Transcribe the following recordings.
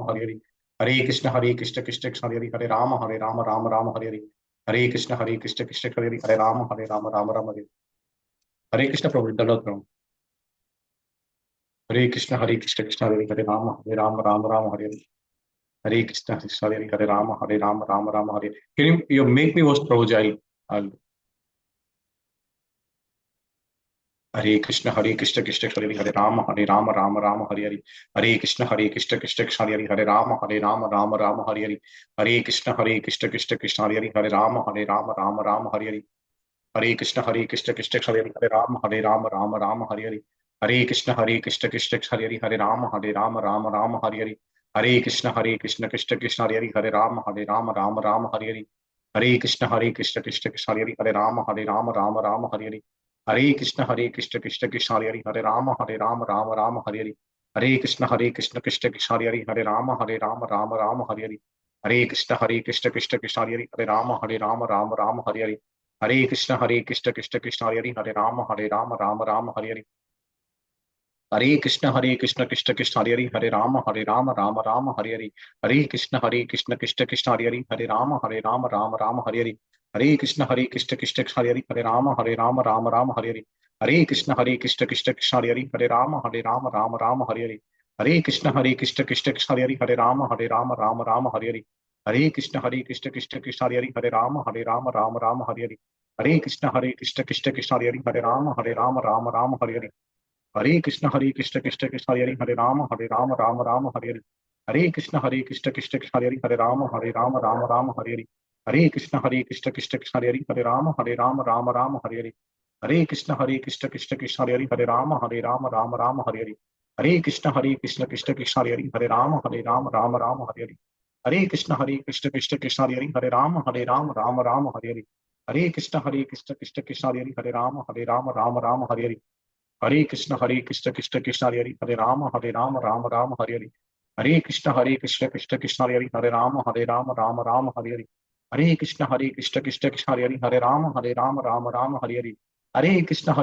हरे हरे। हरे कृष्ण कृष्ण कृष्ण हरे हरे, हरे राम राम राम हरे हरे। हरे कृष्ण कृष्ण कृष्ण हरे हरे, हरे राम राम हरे हरे। हरे कृष्ण प्रभु दंडवत प्रभु। हरे कृष्ण कृष्ण हरे हरे, हरे राम राम हरे हरे। हरे कृष्ण हरे हरे, हरे Ram Hare Hare. Can you make me host Prabhu ji? I'll- हरे कृष्ण कृष्ण हरे हरे, हरे राम राम हरे हरे। हरे कृष्ण कृष्ण हरे हरे, हरे राम राम हरे हरे। हरे कृष्ण कृष्ण हरे हरे, हरे राम हरे हरे। हरे कृष्ण कृष्ण हरे हरे, हरे राम हरे हरे। हरे कृष्ण कृष्ण हरे हरे, हरे राम हरे हरे। हरे कृष्ण कृष्ण हरे हरे, हरे राम हरे हरे। हरे कृष्ण कृष्ण हरे हरे, हरे राम हरे हरे। हरे कृष्ण कृष्ण हरे हरे, हरे राम हरे हरे। हरे कृष्ण कृष्ण हरे हरे, हरे राम हरे हरे। हरे कृष्ण कृष्ण हरे हरे, हरे राम हरे हरे। हरे कृष्ण कृष्ण हरे हरे, हरे राम हरे हरे। हरे कृष्ण कृष्ण हरे हरे, हरे राम हरे हरे। हरे कृष्ण कृष्ण हरे हरे, हरे राम हरे हरे। हरे कृष्ण कृष्ण हरे हरे, हरे राम हरे हरे। हरे कृष्ण कृष्ण हरे हरे, हरे राम हरे हरे। हरे कृष्ण कृष्ण हरे हरे, हरे राम हरे हरे। हरे कृष्ण कृष्ण हरे हरे, हरे राम हरे हरे। हरे कृष्ण कृष्ण हरे हरे, हरे राम हरे हरे। हरे कृष्ण कृष्ण हरे हरे, हरे राम हरे हरे। हरे कृष्ण कृष्ण हरे हरे, हरे राम हरे हरे। हरे कृष्ण कृष्ण हरे हरे, हरे राम हरे हरे। हरे कृष्ण कृष्ण हरे हरे, हरे राम हरे हरे। हरे कृष्ण कृष्ण हरे हरे, हरे राम हरे हरे। हरे कृष्ण कृष्ण हरे हरे, हरे राम हरे हरे। हरे कृष्ण कृष्ण हरे हरे, हरे राम हरे हरे। हरे कृष्ण कृष्ण हरे हरे, हरे राम हरे हरे। हरे कृष्ण कृष्ण हरे हरे, हरे राम हरे हरे। हरे कृष्ण कृष्ण हरे हरे, हरे राम हरे हरे। हरे कृष्ण कृष्ण हरे हरे, हरे राम हरे हरे। हरे कृष्ण कृष्ण हरे हरे, हरे राम हरे हरे। हरे कृष्ण कृष्ण हरे हरे, हरे राम हरे हरे। हरे कृष्ण कृष्ण हरे हरे, हरे राम हरे हरे। हरे कृष्ण कृष्ण हरे हरे, हरे राम हरे हरे। हरे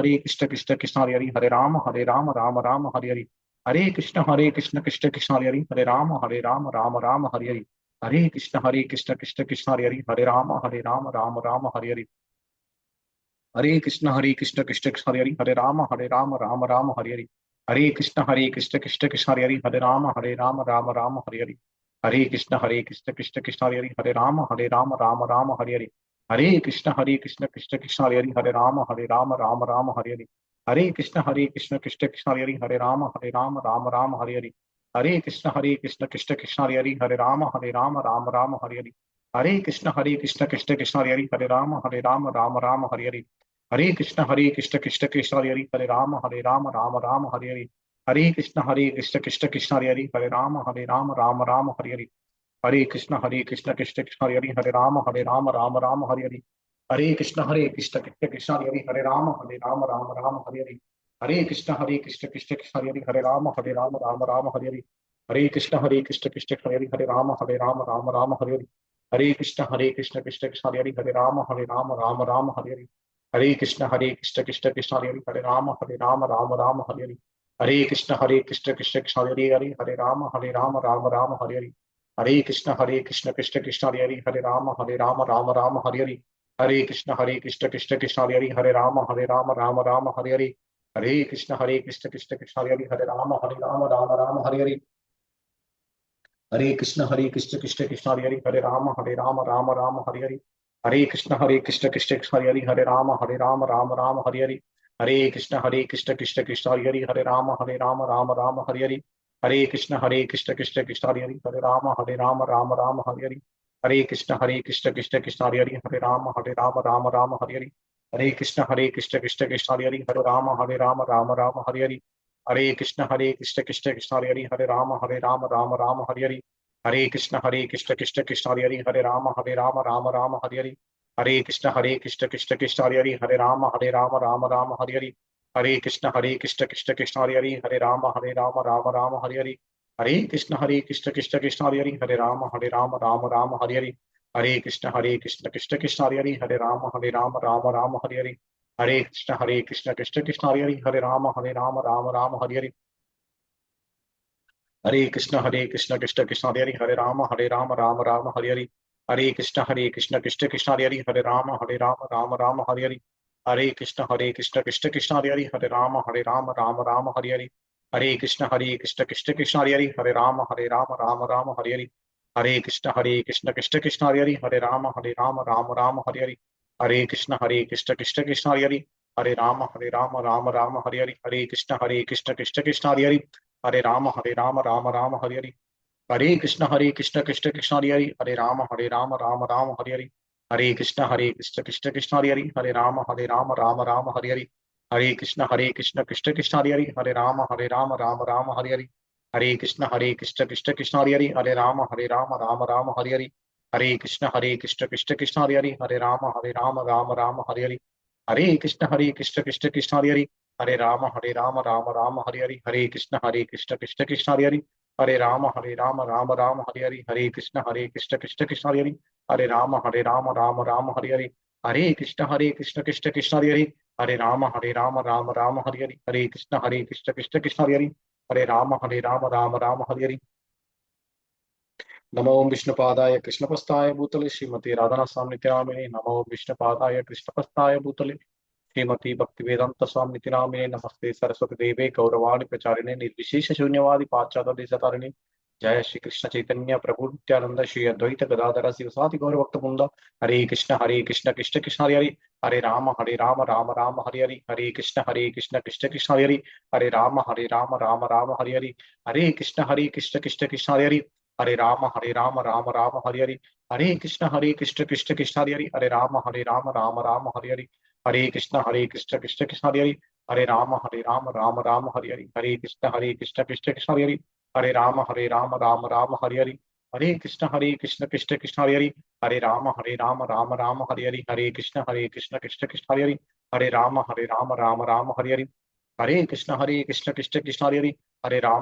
कृष्ण कृष्ण हरे हरे, हरे राम हरे हरे। हरे कृष्ण कृष्ण हरे हरे, हरे राम हरे हरे। हरे कृष्ण कृष्ण हरे हरे, हरे राम हरे हरे। हरे कृष्ण कृष्ण हरे हरे, हरे राम हरे हरे। हरे कृष्ण कृष्ण हरे हरे, हरे राम हरे हरे। हरे कृष्ण कृष्ण हरे हरे, हरे राम हरे हरे। हरे कृष्ण कृष्ण हरे हरे, हरे राम हरे हरे। हरे कृष्ण कृष्ण हरे हरे, हरे राम हरे हरे। हरे कृष्ण कृष्ण हरे हरे, हरे राम हरे हरे। हरे कृष्ण कृष्ण हरे हरे, हरे राम हरे हरे। हरे कृष्ण कृष्ण हरे हरे, हरे राम हरे हरे। हरे कृष्ण कृष्ण हरे हरे, हरे राम हरे हरे। हरे कृष्ण कृष्ण हरे हरे, हरे राम हरे हरे। हरे कृष्ण कृष्ण हरे हरे, हरे राम हरे हरे। हरे कृष्ण कृष्ण हरे हरे, हरे राम हरे हरे। हरे कृष्ण कृष्ण हरे हरे, हरे राम हरे हरे। हरे कृष्ण कृष्ण हरे हरे, हरे राम हरे हरे। हरे कृष्ण कृष्ण हरे हरे, हरे राम हरे हरे। हरे कृष्ण कृष्ण हरे हरे, हरे राम हरे हरे। हरे कृष्ण कृष्ण हरे हरे, हरे राम हरे हरे। हरे कृष्ण कृष्ण हरे हरे, हरे राम हरे हरे। हरे कृष्ण कृष्ण हरे हरे, हरे राम हरे हरे। हरे कृष्ण कृष्ण हरे हरे, हरे राम हरे हरे। हरे कृष्ण कृष्ण हरे हरे, हरे राम हरे हरे। हरे कृष्ण कृष्ण हरे हरे, हरे राम हरे हरे। हरे कृष्ण कृष्ण हरे हरे, हरे राम हरे हरे। हरे कृष्ण कृष्ण हरे हरे, हरे राम हरे हरे। हरे कृष्ण कृष्ण हरे हरे, हरे राम हरे हरे। हरे कृष्ण कृष्ण हरे हरे, हरे राम हरे हरे। हरे कृष्ण कृष्ण हरे हरे, हरे राम हरे हरे। हरे कृष्ण कृष्ण कृष्ण हरे हरे, हरे राम राम राम हरे हरे, हरे कृष्ण कृष्ण कृष्ण हरे हरे, हरे राम राम हरे हरे, हरे कृष्ण कृष्ण कृष्ण हरे हरे, हरे राम राम हरे हरे, हरे कृष्ण कृष्ण कृष्ण हरे हरे, हरे राम राम हरे हरे, हरे कृष्ण कृष्ण कृष्ण हरे हरे, हरे राम राम हरे हरे, हरे कृष्ण कृष्ण कृष्ण हरे हरे, हरे राम राम हरे हरे, हरे कृष्ण कृष्ण कृष्ण हरे हरे, हरे राम राम हरे हरे, हरे कृष्ण कृष्ण कृष्ण हरे हरे, हरे राम हरे हरे, हरे कृष्ण कृष्ण कृष्ण हरे हरे, हरे राम हरे हरे, हरे कृष्ण कृष्ण कृष्ण हरे हरे, हरे राम हरे हरे, हरे कृष्ण कृष्ण कृष्ण हरे हरे, हरे राम हरे हरे, हरे कृष्ण कृष्ण कृष्ण हरे हरे, हरे राम हरे हरे, हरे कृष्ण कृष्ण कृष्ण हरे हरे, हरे राम हरे हरे, हरे कृष्ण कृष्ण कृष्ण हरे हरे, हरे राम हरे हरे, हरे कृष्ण कृष्ण कृष्ण हरे हरे, हरे राम हरे हरे, हरे कृष्ण कृष्ण कृष्ण हरे हरे, हरे राम हरे हरे, हरे कृष्ण कृष्ण कृष्ण हरे हरे, हरे राम हरे हरे। नमो विष्णुपादाय कृष्णपस्ताय भूतले श्रीमती राधानाथ स्वामी नित्यामिने, नमो विष्णुपादाय कृष्णपस्ताय भूतले श्रीमती भक्तिवेदांत स्वामी नित्यामिने, नमस्ते सरस्वती देवे गौरवाणी प्रचारिणे निर्विशेष शून्यवादी पाश्चात्य देशतारिणे, जय श्री कृष्ण चैतन्य प्रभु नित्यानंद श्री अद्वैत गदाधर शिवसादि गौर भक्त वृंद, हरे कृष्ण कृष्ण कृष्ण हरे हरे, हरे राम राम राम हरे हरे, हरे कृष्ण कृष्ण कृष्ण हरे हरे, हरे राम राम हरे हरे, हरे कृष्ण कृष्ण कृष्ण हरे हरे, हरे राम हरे हरे, हरे कृष्ण कृष्ण कृष्ण हरे हरे, हरे राम राम हरे हरे, हरे कृष्ण कृष्ण कृष्ण हरे हरे, हरे राम हरे हरे, हरे कृष्ण कृष्ण कृष्ण हरे हरे, हरे राम हरे हरे, हरे कृष्ण कृष्ण कृष्ण हरे हरे, हरे राम हरे हरे, हरे कृष्ण कृष्ण कृष्ण हरे हरे, हरे राम हरे हरे, हरे कृष्ण कृष्ण कृष्ण हरे हरे, हरे राम हरे हरे, हरे कृष्ण कृष्ण कृष्ण हरे हरे,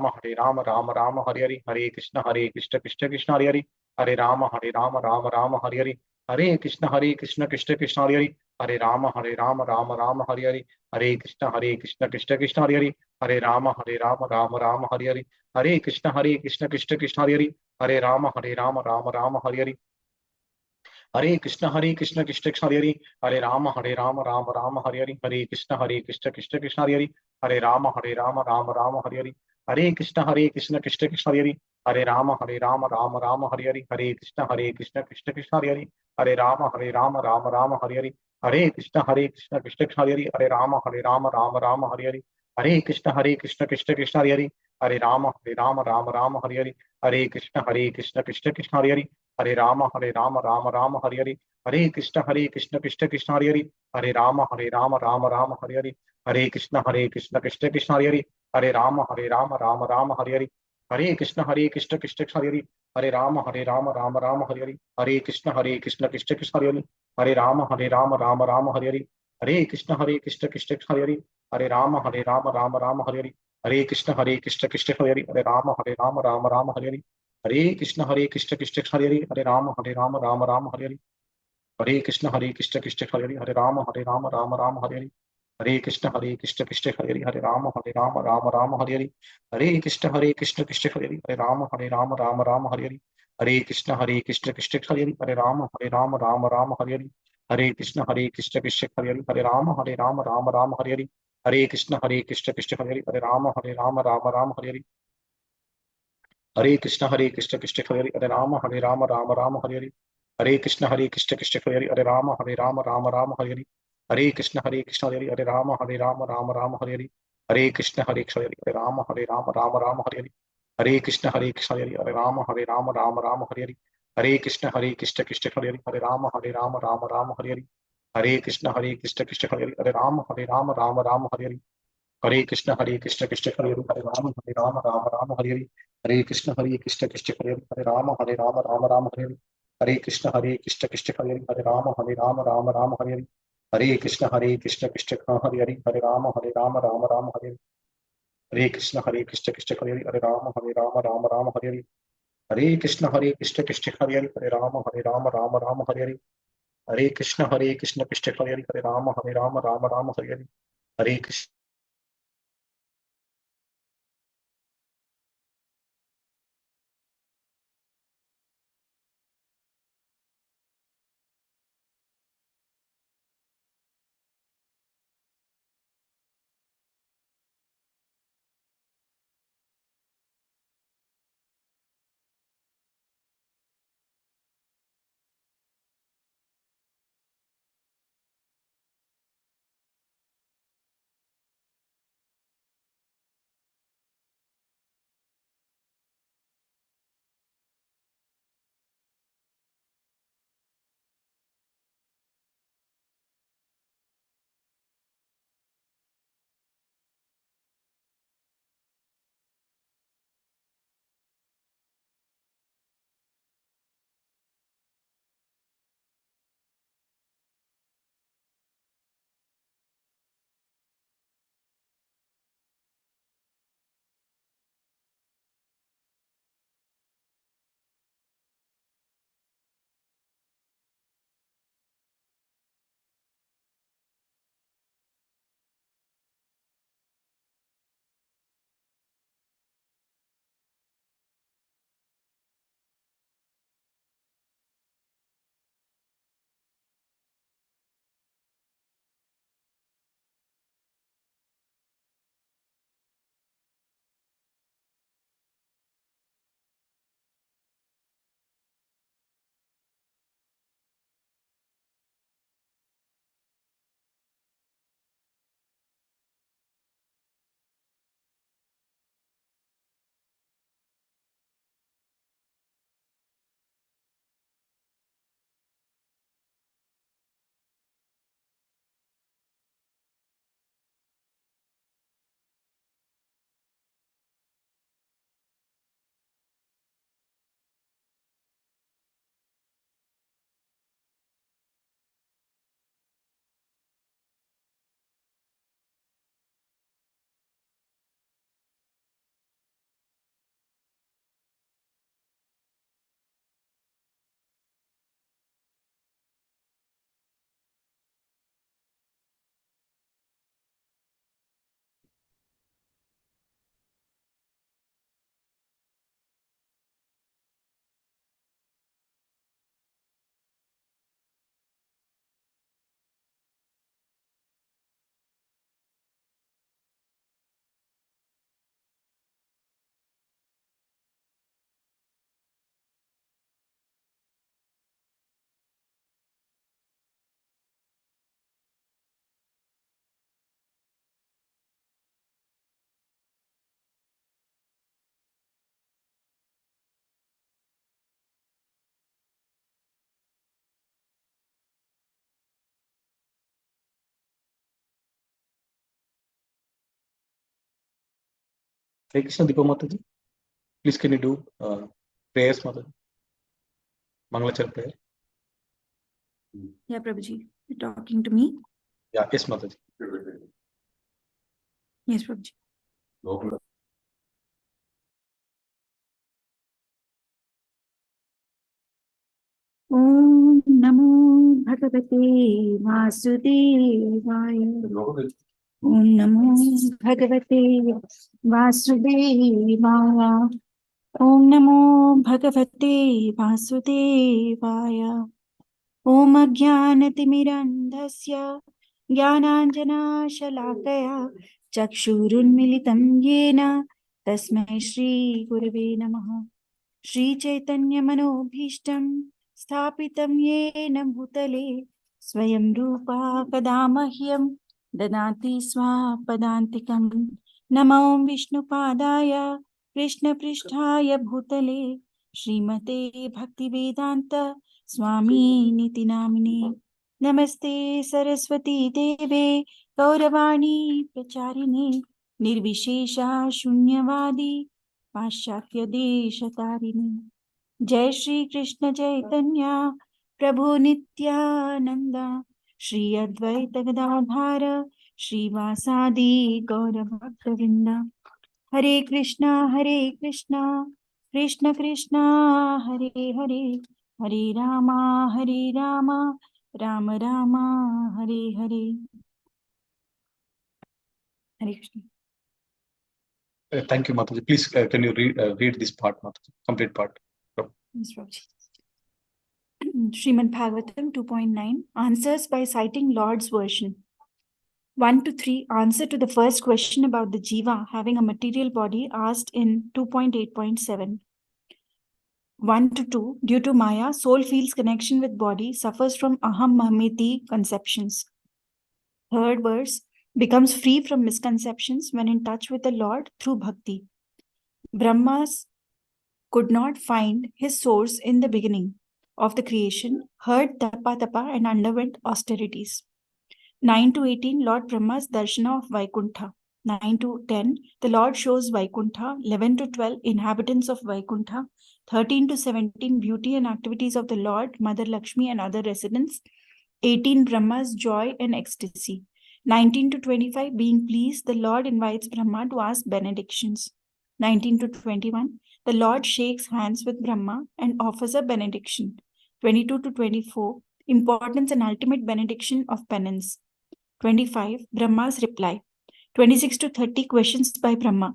हरे राम हरे हरे, हरे कृष्ण कृष्ण कृष्ण हरे हरे, हरे राम हरे हरे, हरे कृष्ण कृष्ण कृष्ण हरे हरे, राम हरे हरे, हरे कृष्ण कृष्ण कृष्ण हरे हरे, हरे राम हरे हरे, हरे कृष्ण कृष्ण कृष्ण हरे हरे, हरे राम हरे हरे, हरे कृष्ण कृष्ण कृष्ण हरे हरे, हरे राम हरे हरे, हरे कृष्ण कृष्ण कृष्ण हरे हरे, हरे राम हरे हरे, हरे कृष्ण कृष्ण कृष्ण हरे हरे, हरे राम हरे हरे, हरे कृष्ण कृष्ण कृष्ण हरे हरे, हरे राम हरे हरे, हरे कृष्ण कृष्ण कृष्ण हरे हरे, राम हरे हरे, हरे कृष्ण कृष्ण कृष्ण हरे हरे, हरे राम हरे हरे, हरे कृष्ण कृष्ण कृष्ण हरे हरे, राम हरे हरे, हरे कृष्ण कृष्ण कृष्ण हरे हरे, हरे राम हरे हरे, हरे कृष्ण कृष्ण कृष्ण हरे हरे, हरे राम हरे हरे, हरे कृष्ण कृष्ण कृष्ण हरे हरे, हरे राम हरे हरे, हरे कृष्ण कृष्ण कृष्ण हरे हरे, हरे राम हरे हरे, हरे कृष्ण कृष्ण हरे हरे, हरे राम हरे हरे, हरे कृष्ण कृष्ण हरे हरे, हरे राम हरे हरे, हरे कृष्ण कृष्ण हरे हरे, हरे राम हरे हरे, हरे कृष्ण कृष्ण हरे हरे, राम हरे हरे, हरे कृष्ण कृष्ण हरे हरे, हरे राम हरे हरे, हरे कृष्ण कृष्ण हरे हरे, हरे राम हरे हरे, हरे कृष्ण कृष्ण हरे हरे, हरे राम हरे हरे, हरे कृष्ण कृष्ण हरे हरे, हरे राम हरे हरे, हरे कृष्ण कृष्ण हरे हरे, हरे राम हरे हरे, हरे कृष्ण कृष्ण हरे हरे, हरे राम हरे हरे, हरे कृष्ण हरे हरे, हरे राम हरे हरे, हरे कृष्ण हरे हरे, हरे राम हरे हरे, हरे कृष्ण हरे कृष्ण हरे हरे, हरे राम हरे हरे, हरे कृष्ण कृष्ण हरे हरे, हरे राम हरे हरे, हरे कृष्ण कृष्ण हरे हरे, हरे राम हरे हरे, हरे कृष्ण कृष्ण हरे हरे, हरे राम हरे हरे, हरे कृष्ण कृष्ण हरे हरे, हरे राम हरे हरे, हरे कृष्ण कृष्ण हरे हरे, हरे राम हरे हरे, हरे कृष्ण कृष्ण हरे हरे, हरे राम हरे हरे, हरे कृष्ण कृष्ण हरे हरे, हरे राम हरे हरे, हरे कृष्ण कृष्ण हरे हरे, हरे राम हरे हरे, हरे कृष्ण कृष्ण हरे हरे, हरे राम हरे हरे, हरे Krishna Hare Krishna Deepa Mataji. Please can you do prayers, Mataji? Mangalachar prayer. Yeah, Prabhuji. You're talking to me? Yeah, yes, Mataji. Yes, Prabhuji. Om Namo Bhagavate Vasudevaya. Om Namo Bhagavate Vasudevaya. Om Namo Bhagavate Vasudevaya. Om Ajnanatimirandhasya Jnananjana Shalakaya Chakshurunmilitam Yena Tasmai Shri Gurave Namaha. Shri Chaitanya Manobhishtam Sthapitam Yena Bhutale Swayam Rupa Kadamahyam Dadati Swapadantikam. Namo Vishnu Padaya Krishna Pristhaya Bhutale Srimate Bhaktivedanta Swami Niti Namine. Namaste Saraswati Deve Gauravani Pracharine Nirvishesha Shunyavadi Paschatya Desha Tarini. Jai Shri Krishna Chaitanya Prabhu Nityananda Shri Advaita Gadadhara Shri Vasadi Gaura Bhaktavinda. Hare Krishna Krishna Krishna Hare Hare Hare Rama Rama Rama Hare Hare. Hare Krishna. Thank you, Mataji. Please can you read this part, Mataji? Complete part. Yes, Prabhuji. Srimad Bhagavatam 2.9 Answers by citing Lord's version. 1 to 3 Answer to the first question about the Jiva having a material body asked in 2.8.7. 1 to 2 Due to Maya, soul feels connection with body, suffers from Aham Mahmiti conceptions. Third verse becomes free from misconceptions when in touch with the Lord through bhakti. Brahmas could not find his source in the beginning of the creation, heard tapa and underwent austerities. 9 to 18 Lord Brahma's darshana of Vaikuntha. 9 to 10 the Lord shows Vaikuntha. 11 to 12 inhabitants of Vaikuntha. 13 to 17 beauty and activities of the Lord, Mother Lakshmi and other residents. 18 Brahma's joy and ecstasy. 19 to 25 being pleased, the Lord invites Brahma to ask benedictions. 19 to 21 the Lord shakes hands with Brahma and offers a benediction. 22 to 24 importance and ultimate benediction of penance. 25 Brahma's reply. 26 to 30 questions by Brahma.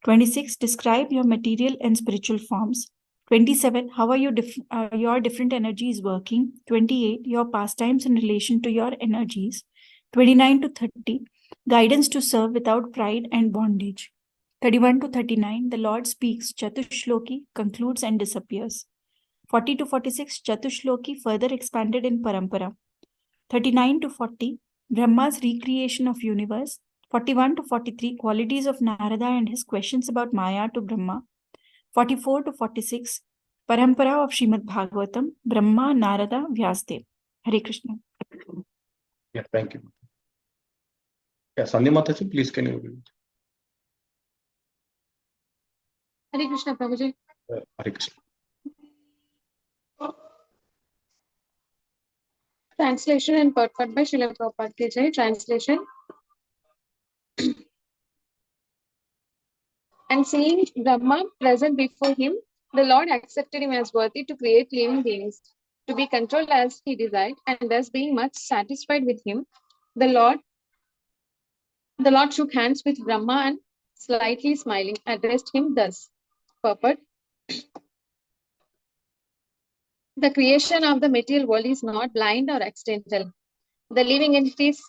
26 describe your material and spiritual forms. 27 how are your different energies working. 28 your pastimes in relation to your energies. 29 to 30 guidance to serve without pride and bondage. 31 to 39 the Lord speaks Chatushloki, concludes and disappears. 40 to 46 Chatushloki further expanded in Parampara. 39 to 40 Brahma's recreation of universe. 41 to 43 qualities of Narada and his questions about Maya to Brahma. 44 to 46 Parampara of Srimad Bhagavatam, Brahma, Narada, Vyasdev. Hare Krishna. Yeah, thank you. Yeah, Sandhya Mataji, please can you read? Hare Krishna, Prabhuji. Hare Krishna. Translation and purport by Srila Prabhupada Ki Jai. Translation. And seeing Brahma present before him, the Lord accepted him as worthy to create living beings, to be controlled as he desired, and thus being much satisfied with him, the Lord shook hands with Brahma and slightly smiling, addressed him thus. Purport. The creation of the material world is not blind or accidental. The living entities,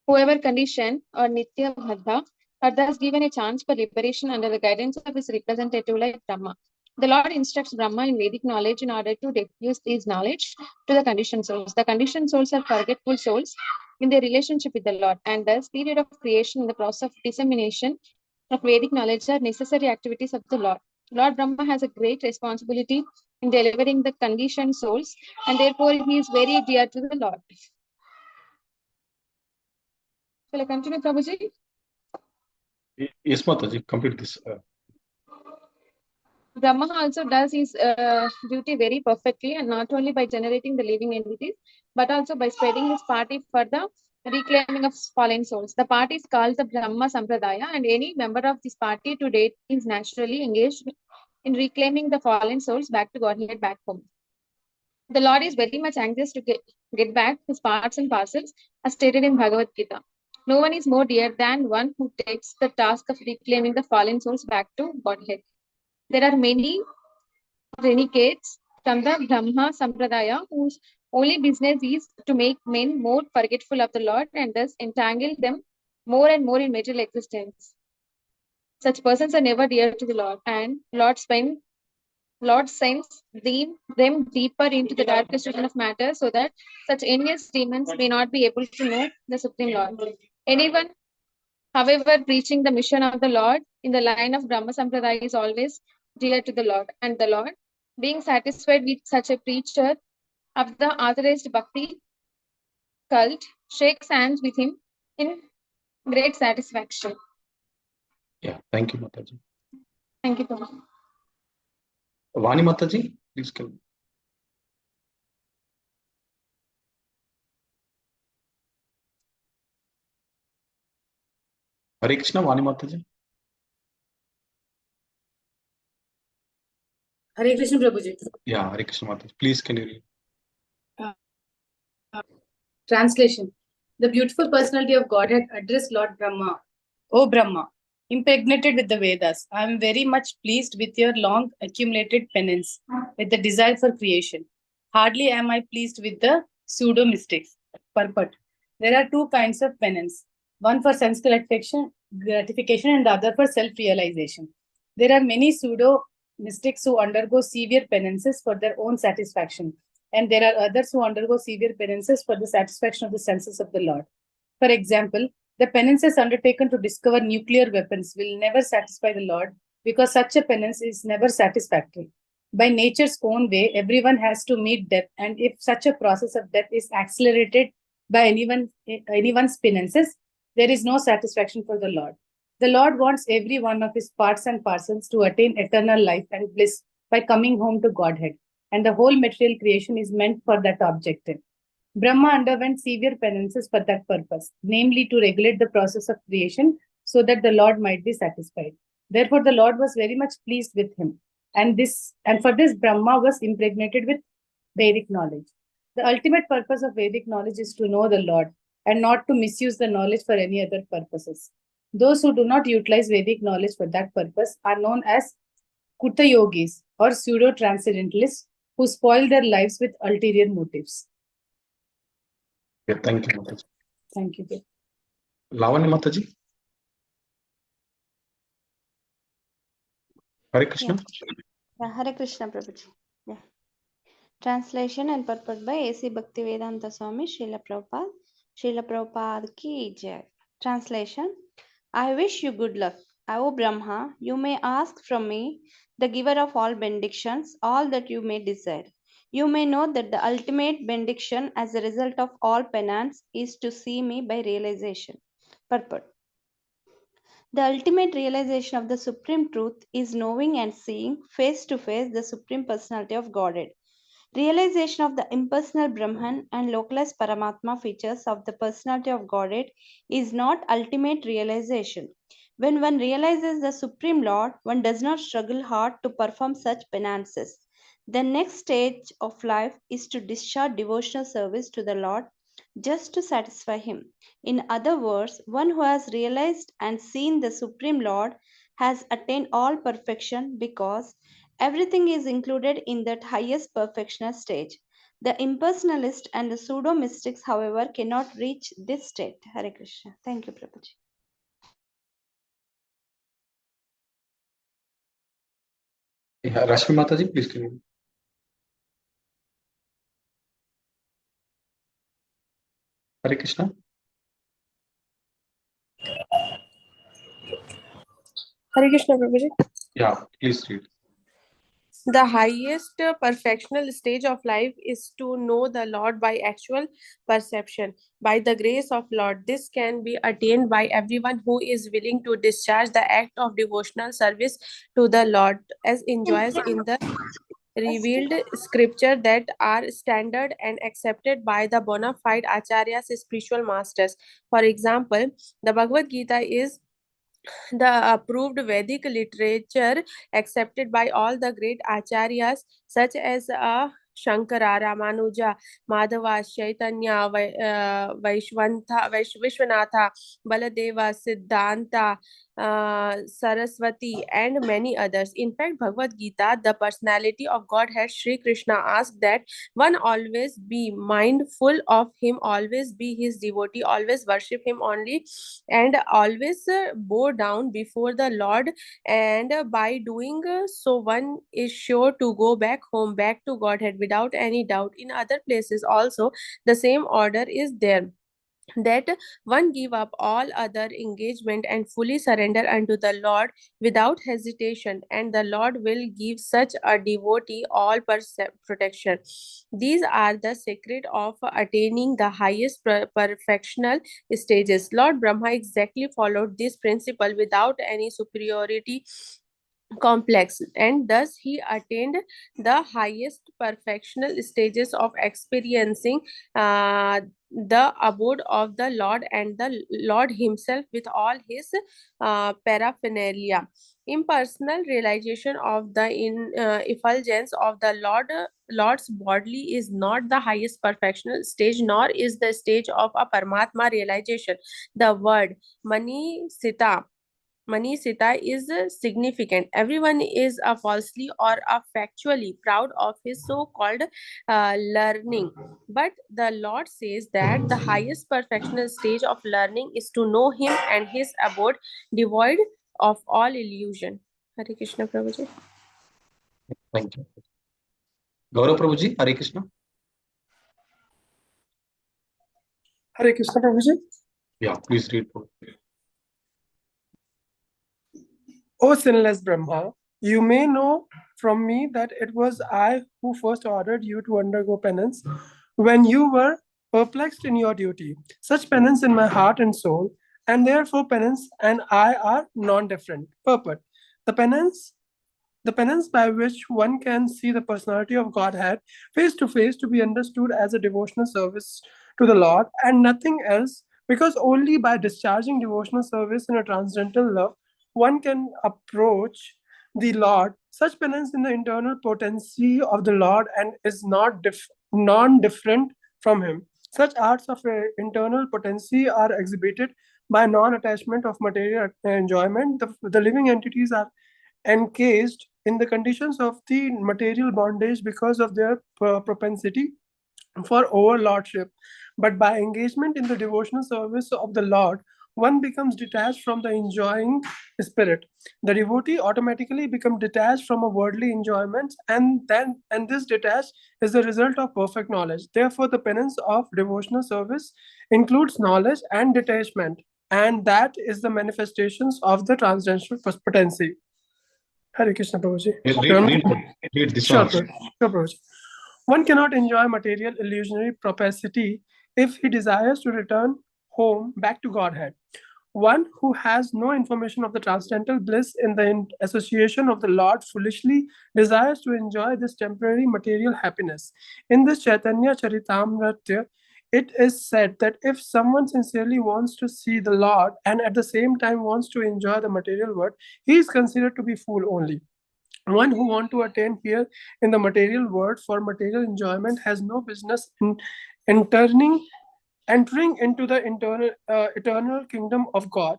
whoever conditioned or Nitya Bhaddha, are thus given a chance for liberation under the guidance of his representative like Brahma. The Lord instructs Brahma in Vedic knowledge in order to diffuse his knowledge to the conditioned souls. The conditioned souls are forgetful souls in their relationship with the Lord, and thus period of creation in the process of dissemination of Vedic knowledge are necessary activities of the Lord. Lord Brahma has a great responsibility in delivering the conditioned souls, and therefore he is very dear to the Lord. Shall I continue, Prabhuji? Yes, Mataji, complete this. Brahma also does his duty very perfectly, and not only by generating the living entities, but also by spreading his party for the reclaiming of fallen souls. The party is called the Brahma Sampradaya, and any member of this party to date is naturally engaged in reclaiming the fallen souls back to Godhead, back home. The Lord is very much anxious to get back his parts and parcels, as stated in Bhagavad Gita. No one is more dear than one who takes the task of reclaiming the fallen souls back to Godhead. There are many renegades from the Brahma Sampradaya whose only business is to make men more forgetful of the Lord and thus entangle them more and more in material existence. Such persons are never dear to the Lord, and Lord sends them deeper into the darkest region of matter so that such envious demons may not be able to know the Supreme Lord. Anyone, however, preaching the mission of the Lord in the line of Brahma Sampradaya is always dear to the Lord, and the Lord, being satisfied with such a preacher of the authorized bhakti cult, shakes hands with him in great satisfaction. Yeah, thank you, Mataji. Thank you, Prabhu. Vani Mataji, please come. Hare Krishna, Vani Mataji. Hare Krishna Prabhuji. Yeah, Hare Krishna Mataji. Please, can you read? Translation. The beautiful personality of Godhead addressed Lord Brahma. O Brahma, impregnated with the Vedas, I am very much pleased with your long accumulated penance, with the desire for creation. Hardly am I pleased with the pseudo mystics. Purport. There are two kinds of penance, one for sense gratification and the other for self-realization. There are many pseudo mystics who undergo severe penances for their own satisfaction, and there are others who undergo severe penances for the satisfaction of the senses of the Lord. For example, the penances undertaken to discover nuclear weapons will never satisfy the Lord because such a penance is never satisfactory. By nature's own way, everyone has to meet death, and if such a process of death is accelerated by anyone's penances, there is no satisfaction for the Lord. The Lord wants every one of his parts and parcels to attain eternal life and bliss by coming home to Godhead, and the whole material creation is meant for that objective. Brahma underwent severe penances for that purpose, namely to regulate the process of creation so that the Lord might be satisfied. Therefore, the Lord was very much pleased with him. And for this, Brahma was impregnated with Vedic knowledge. The ultimate purpose of Vedic knowledge is to know the Lord and not to misuse the knowledge for any other purposes. Those who do not utilize Vedic knowledge for that purpose are known as Kuta yogis or pseudo transcendentalists who spoil their lives with ulterior motives. Yeah, thank you, Mataji. Thank you. Lavanya Mataji. Hare Krishna. Yeah, Hare Krishna Prabhuji. Yeah. Translation and purport by A.C. Bhaktivedanta Swami Srila Prabhupada. Srila Prabhupada ki jai. Translation. I wish you good luck. O Brahma, you may ask from me, the giver of all benedictions, all that you may desire. You may know that the ultimate benediction as a result of all penance is to see me by realization. Purport. The ultimate realization of the Supreme Truth is knowing and seeing face to face the Supreme Personality of Godhead. Realization of the impersonal Brahman and localized Paramatma features of the Personality of Godhead is not ultimate realization. When one realizes the Supreme Lord, one does not struggle hard to perform such penances. The next stage of life is to discharge devotional service to the Lord just to satisfy Him. In other words, one who has realized and seen the Supreme Lord has attained all perfection because everything is included in that highest perfectional stage. The impersonalist and the pseudo mystics, however, cannot reach this state. Hare Krishna. Thank you, Prabhuji. Yeah, Rashmi Mataji, please continue. Hare Krishna. Hare Krishna Prabhuji. Yeah, please read. The highest perfectional stage of life is to know the Lord by actual perception. By the grace of Lord, this can be attained by everyone who is willing to discharge the act of devotional service to the Lord, as enjoys in the revealed scripture that are standard and accepted by the bona fide acharyas, spiritual masters. For example, the Bhagavad Gita is the approved Vedic literature accepted by all the great acharyas such as Shankara, Ramanuja, Madhava, Chaitanya, Vishwanatha, Baladeva, Siddhanta, Saraswati, and many others. In fact, Bhagavad Gita, the personality of Godhead, Sri Krishna asked that one always be mindful of him, always be his devotee, always worship him only, and always bow down before the Lord. And by doing so, one is sure to go back home, back to Godhead without any doubt. In other places also, the same order is there, that one give up all other engagement and fully surrender unto the Lord without hesitation, and the Lord will give such a devotee all protection. These are the secret of attaining the highest perfectional stages. Lord Brahma exactly followed this principle without any superiority complex, and thus he attained the highest perfectional stages of experiencing the abode of the Lord and the Lord himself with all his paraphernalia. Impersonal realization of the effulgence of the Lord's bodily is not the highest perfectional stage, nor is the stage of a Paramatma realization. The word Manisita Manisita is significant. Everyone is falsely or factually proud of his so-called learning. But the Lord says that the highest perfectional stage of learning is to know Him and His abode, devoid of all illusion. Hare Krishna, Prabhuji. Thank you. Gaurav Prabhuji, Hare Krishna. Hare Krishna, Prabhuji. Yeah, please read. O sinless Brahma, you may know from me that it was I who first ordered you to undergo penance when you were perplexed in your duty. Such penance in my heart and soul, and therefore penance and I are non-different. Purport. The penance by which one can see the personality of Godhead face to face to be understood as a devotional service to the Lord and nothing else, because only by discharging devotional service in a transcendental love one can approach the Lord. Such penance in the internal potency of the Lord and is not non-different from Him. Such arts of internal potency are exhibited by non-attachment of material enjoyment. The living entities are encased in the conditions of the material bondage because of their propensity for overlordship. But by engagement in the devotional service of the Lord, one becomes detached from the enjoying spirit. The devotee automatically becomes detached from a worldly enjoyment, and this detached is the result of perfect knowledge. Therefore, the penance of devotional service includes knowledge and detachment, and that is the manifestations of the transcendental potency. Hare Krishna, Prabhuji. Read this Sure, one. sure, Prabhuji. One cannot enjoy material illusionary propensity if he desires to return home back to Godhead. One who has no information of the transcendental bliss in the association of the Lord foolishly desires to enjoy this temporary material happiness. In this Chaitanya Charitamrita, it is said that if someone sincerely wants to see the Lord and at the same time wants to enjoy the material world, he is considered to be fool only. One who want to attain here in the material world for material enjoyment has no business in entering into the eternal kingdom of God.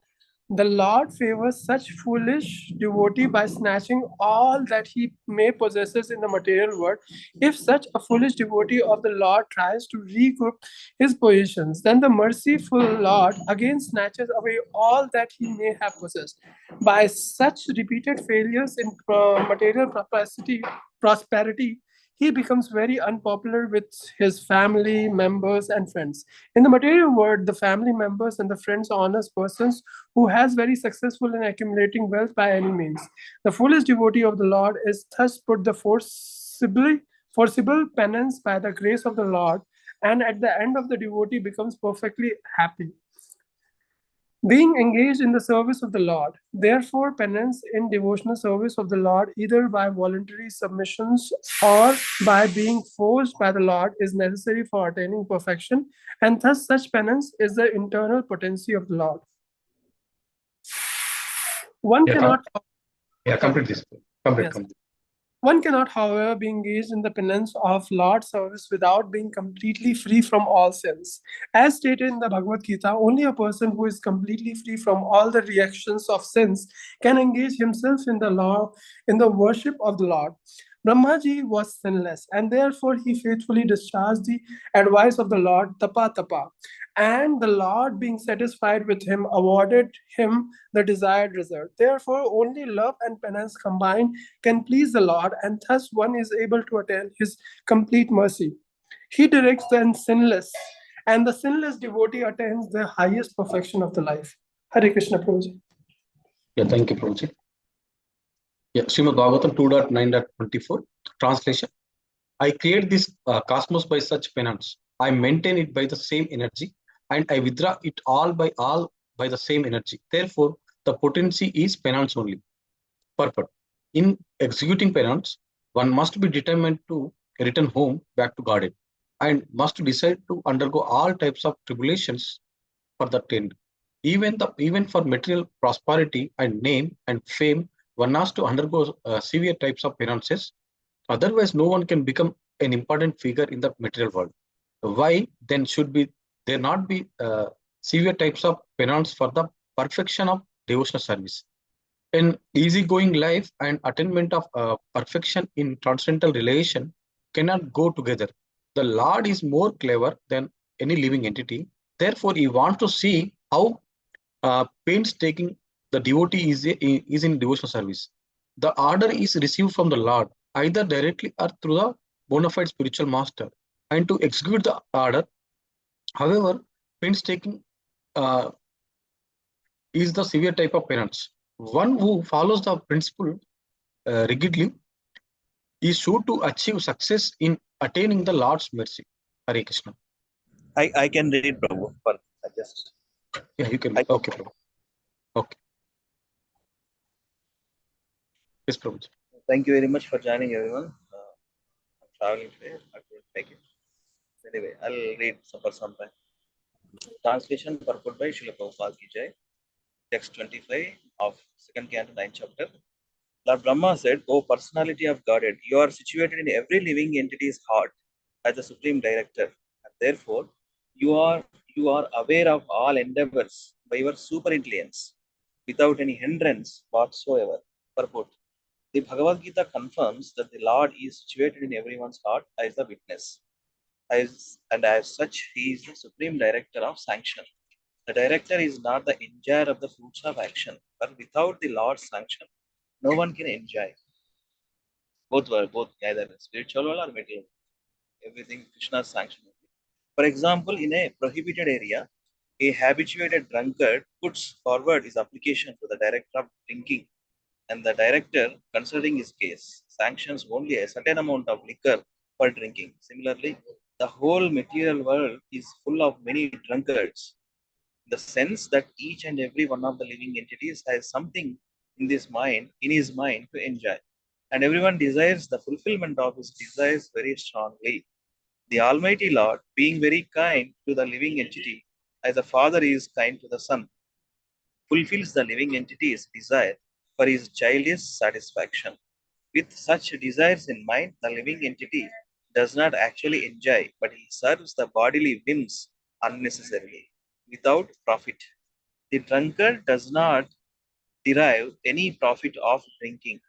The Lord favors such foolish devotee by snatching all that he may possesses in the material world. If such a foolish devotee of the Lord tries to regroup his positions, then the merciful Lord again snatches away all that he may have possessed. By such repeated failures in material prosperity, he becomes very unpopular with his family members and friends. In the material world, the family members and the friends honors persons who has very successful in accumulating wealth by any means. The foolish devotee of the Lord is thus put the forcible penance by the grace of the Lord, and at the end of the devotee becomes perfectly happy, being engaged in the service of the Lord. Therefore, penance in devotional service of the Lord, either by voluntary submissions or by being forced by the Lord, is necessary for attaining perfection, and thus such penance is the internal potency of the Lord. One Yeah, cannot. complete this. Complete, Yes. complete. One cannot, however, be engaged in the penance of Lord service without being completely free from all sins. As stated in the Bhagavad Gita, only a person who is completely free from all the reactions of sins can engage himself in the worship of the Lord. Brahmaji was sinless, and therefore he faithfully discharged the advice of the Lord, tapa tapa. And the Lord, being satisfied with him, awarded him the desired result. Therefore, only love and penance combined can please the Lord, and thus one is able to attain his complete mercy. He directs the sinless, and the sinless devotee attains the highest perfection of the life. Hare Krishna, Prabhuji. Yeah, thank you, Prabhuji. Yeah, Srimad Bhagavatam 2.9.24. Translation. I create this cosmos by such penance. I maintain it by the same energy, and I withdraw it all by the same energy. Therefore, the potency is penance only. Purport. In executing penance, one must be determined to return home back to Godhead, and must decide to undergo all types of tribulations for that end. Even for material prosperity and name and fame, one has to undergo severe types of penances. Otherwise, no one can become an important figure in the material world. Why then should there not be severe types of penance for the perfection of devotional service? An easygoing life and attainment of perfection in transcendental relation cannot go together. The Lord is more clever than any living entity. Therefore, he wants to see how painstaking the devotee is in devotional service. The order is received from the Lord, either directly or through the bona fide spiritual master. And to execute the order, however, painstaking uh, is the severe type of penance. One who follows the principle rigidly is sure to achieve success in attaining the Lord's mercy. Hare Krishna. I can read, Prabhu, for just. Yeah, you can. Okay, Prabhu. Okay. Yes, Prabhu. Thank you very much for joining, everyone. I'm traveling today. I couldn't make it. Anyway, I'll read for some time. Translation purport by Srila Prabhupada Ki Jai. Text 25 of 2nd Canto 9th chapter. Lord Brahma said, O personality of Godhead, you are situated in every living entity's heart as the supreme director, and therefore you are aware of all endeavors by your superintelligence without any hindrance whatsoever. Purport. The Bhagavad Gita confirms that the Lord is situated in everyone's heart as the witness. And as such, he is the supreme director of sanction. The director is not the enjoyer of the fruits of action, but without the Lord's sanction, no one can enjoy. Both either spiritual or material. Everything Krishna's sanction. For example, in a prohibited area, a habituated drunkard puts forward his application to the director of drinking, and the director, considering his case, sanctions only a certain amount of liquor for drinking. Similarly, the whole material world is full of many drunkards, in the sense that each and every one of the living entities has something in his mind to enjoy, and everyone desires the fulfillment of his desires very strongly. The Almighty Lord, being very kind to the living entity, as the Father is kind to the Son, fulfills the living entity's desire for his childish satisfaction. With such desires in mind, the living entity does not actually enjoy, but he serves the bodily whims unnecessarily, without profit. The drunkard does not derive any profit out of drinking,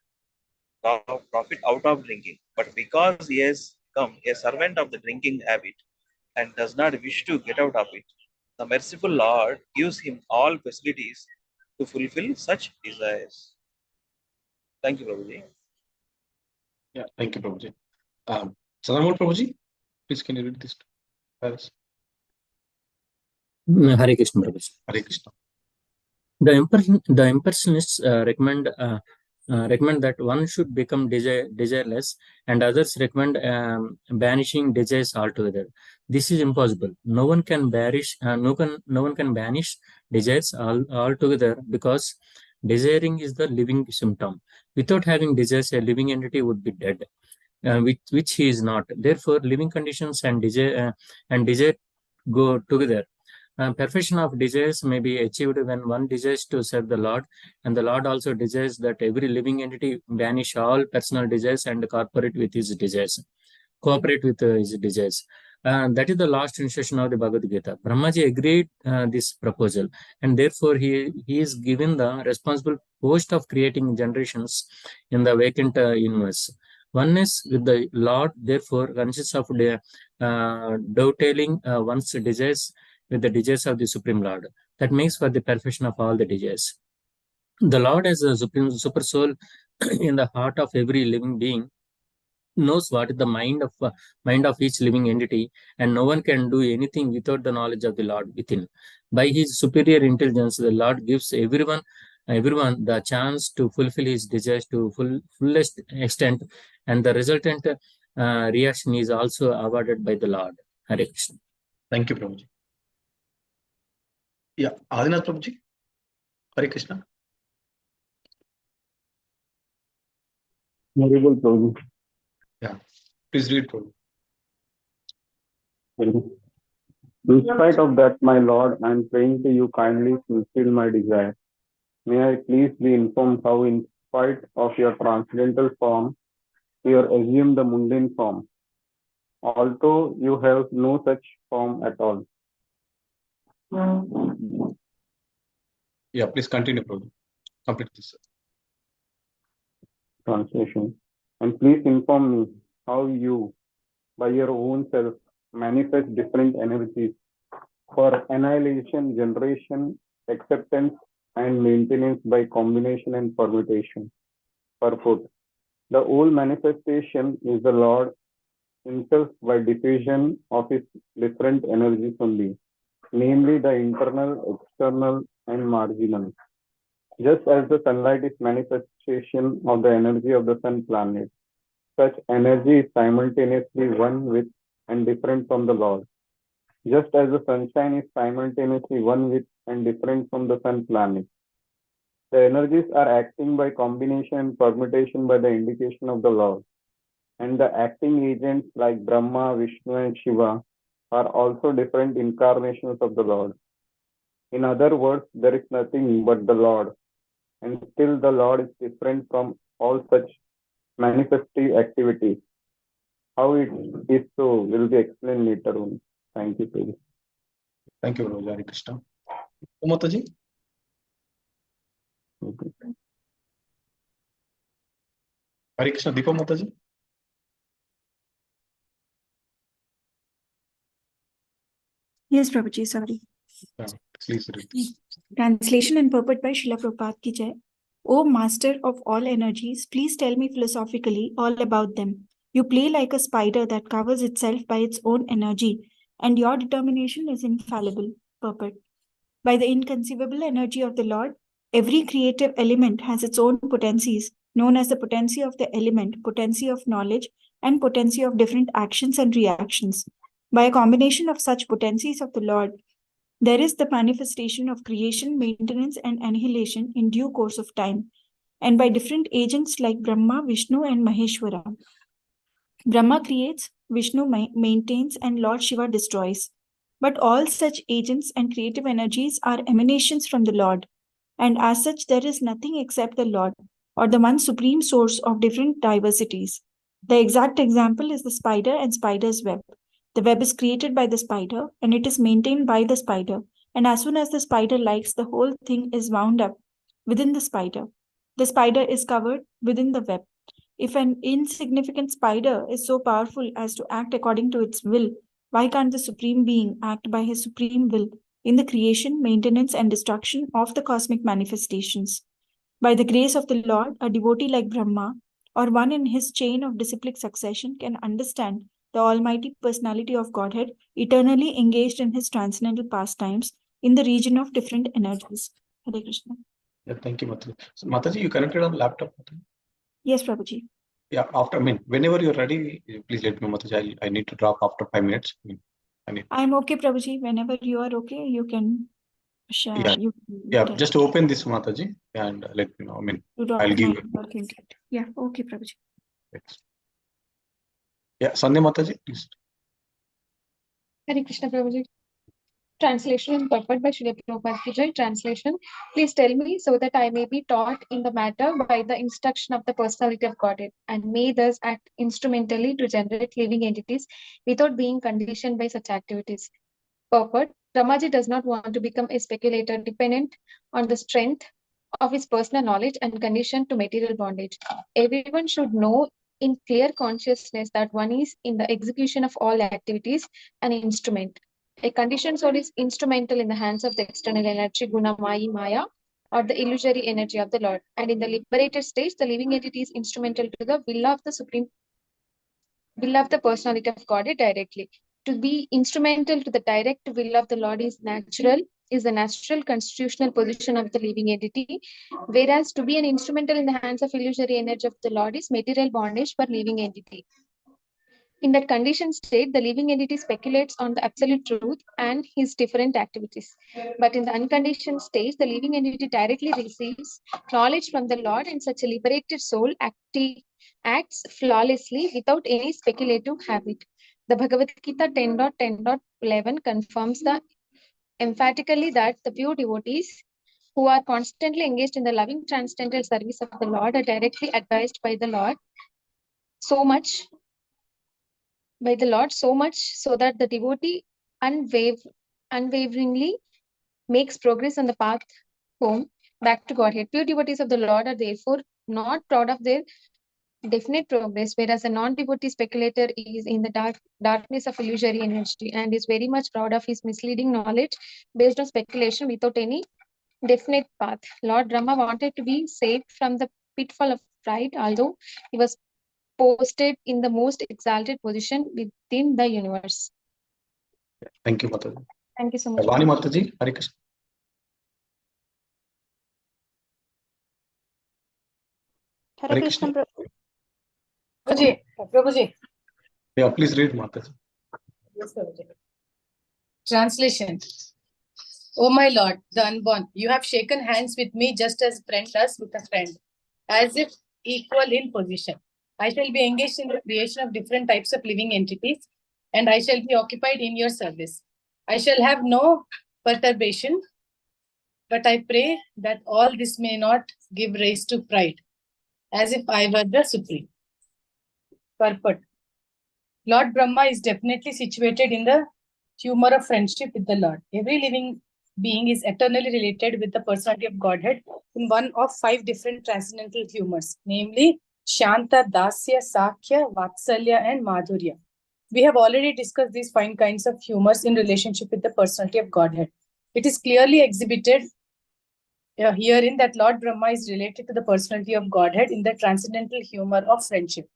but because he has become a servant of the drinking habit and does not wish to get out of it, the merciful Lord gives him all facilities to fulfill such desires. Thank you, Prabhuji. Yeah, thank you, Prabhuji. Sadamul Prabhuji, please can you read this? Yes. Hare Krishna, Prabhuji. Hare Krishna. The impersonalists recommend that one should become desireless, and others recommend banishing desires altogether. This is impossible. No one can banish desires altogether, because desiring is the living symptom. Without having desires, a living entity would be dead, which he is not. Therefore, living conditions and desire go together. Perfection of desires may be achieved when one desires to serve the Lord, and the Lord also desires that every living entity banish all personal desires and cooperate with his desires. That is the last instruction of the Bhagavad Gita. Brahmaji agreed this proposal, and therefore he is given the responsible post of creating generations in the vacant universe. Oneness with the Lord, therefore, consists of dovetailing one's desires with the desires of the Supreme Lord. That makes for the perfection of all the desires. The Lord, as a supreme super soul in the heart of every living being, knows what is the mind of each living entity, and no one can do anything without the knowledge of the Lord within. By his superior intelligence, the Lord gives everyone the chance to fulfill his desires to fullest extent, and the resultant reaction is also awarded by the Lord. Hare Krishna. Thank you, Prabhuji. Yeah, Adinath Prabhuji. Hare Krishna. Horrible, Prabhu. Yeah, please read, Prabhu. In spite of that, my Lord, I am praying to you kindly fulfill my desire. May I please be informed how, in spite of your transcendental form, you are assumed the mundane form, although you have no such form at all. Yeah, please continue, Prabhu. Complete this. Translation. And please inform me how you, by your own self, manifest different energies for annihilation, generation, acceptance, and maintenance by combination and permutation. Purport. The whole manifestation is the Lord himself by diffusion of his different energies only, namely the internal, external, and marginal. Just as the sunlight is manifestation of the energy of the sun planet, such energy is simultaneously one with and different from the Lord. Just as the sunshine is simultaneously one with and different from the sun planet. The energies are acting by combination and permutation by the indication of the Lord. And the acting agents like Brahma, Vishnu, and Shiva are also different incarnations of the Lord. In other words, there is nothing but the Lord, and still the Lord is different from all such manifestive activities. How it is so will be explained later on. Thank you, Prabhu. Thank you, Prabhu. Hare Krishna. Mataji. Hare Krishna. Deepa Mataji. Yes, Prabhuji, sorry. Yeah, please read. Translation and purport by Srila Prabhupada ki jai. O master of all energies, please tell me philosophically all about them. You play like a spider that covers itself by its own energy, and your determination is infallible. Purport. By the inconceivable energy of the Lord, every creative element has its own potencies, known as the potency of the element, potency of knowledge, and potency of different actions and reactions. By a combination of such potencies of the Lord, there is the manifestation of creation, maintenance, and annihilation in due course of time, and by different agents like Brahma, Vishnu, and Maheshwara. Brahma creates, Vishnu maintains, and Lord Shiva destroys. But all such agents and creative energies are emanations from the Lord, and as such, there is nothing except the Lord, or the one supreme source of different diversities. The exact example is the spider and spider's web. The web is created by the spider, and it is maintained by the spider. And as soon as the spider likes, the whole thing is wound up within the spider. The spider is covered within the web. If an insignificant spider is so powerful as to act according to its will, why can't the Supreme Being act by his supreme will in the creation, maintenance, and destruction of the cosmic manifestations? By the grace of the Lord, a devotee like Brahma, or one in his chain of disciplic succession can understand the almighty personality of Godhead eternally engaged in his transcendental pastimes in the region of different energies. Hare Krishna. Yeah, thank you, Mataji. So, Mataji, you connected on laptop? Mataji? Yes, Prabhuji. Yeah, whenever you're ready, please let me know, Mataji. I need to drop after 5 minutes. I'm okay, Prabhuji. Whenever you are okay, you can share. Yeah, yeah. Just open this, Mataji, and let me know. I'll give you. Yeah, okay, Prabhuji. Thanks. Yeah, Sandhya Mataji, please. Hare Krishna Prabhuji. Translation and purport by Srila Prabhupada Ki Jai. Translation. Please tell me so that I may be taught in the matter by the instruction of the personality of Godhead, and may thus act instrumentally to generate living entities without being conditioned by such activities. Purport. Ramaji does not want to become a speculator dependent on the strength of his personal knowledge and conditioned to material bondage. Everyone should know in clear consciousness that one is in the execution of all activities an instrument. A conditioned soul is instrumental in the hands of the external energy, Guna Maya, or the illusory energy of the Lord. And in the liberated stage, the living entity is instrumental to the will of the Supreme will of the personality of God directly. To be instrumental to the direct will of the Lord is the natural constitutional position of the living entity, whereas to be an instrumental in the hands of illusory energy of the Lord is material bondage for living entity. In that conditioned state, the living entity speculates on the absolute truth and his different activities. But in the unconditioned stage, the living entity directly receives knowledge from the Lord, and such a liberated soul acts flawlessly without any speculative habit. The Bhagavad Gita 10.10.11 confirms emphatically that the pure devotees who are constantly engaged in the loving transcendental service of the Lord are directly advised by the Lord so much so that the devotee unwaveringly makes progress on the path home back to Godhead. Pure devotees of the Lord are therefore not proud of their definite progress, whereas a non-devotee speculator is in the darkness of illusory energy and is very much proud of his misleading knowledge based on speculation without any definite path. Lord Brahma wanted to be saved from the pitfall of pride, although he was posted in the most exalted position within the universe. Thank you, Mataji. Thank you so much. Vani Mataji, Hare Krishna. Hare Krishna Prabhuji, Prabhuji. Yeah, please read, Mataji. Yes, Prabhuji. Translation. O my Lord, the unborn, you have shaken hands with me just as a friend does with a friend, as if equal in position. I shall be engaged in the creation of different types of living entities, and I shall be occupied in your service. I shall have no perturbation, but I pray that all this may not give rise to pride, as if I were the supreme. Purport. Lord Brahma is definitely situated in the humor of friendship with the Lord. Every living being is eternally related with the personality of Godhead in one of 5 different transcendental humors, namely Shanta, Dasya, Sakhya, Vatsalya, and Madhurya. We have already discussed these 5 kinds of humors in relationship with the personality of Godhead. It is clearly exhibited herein that Lord Brahma is related to the personality of Godhead in the transcendental humor of friendship.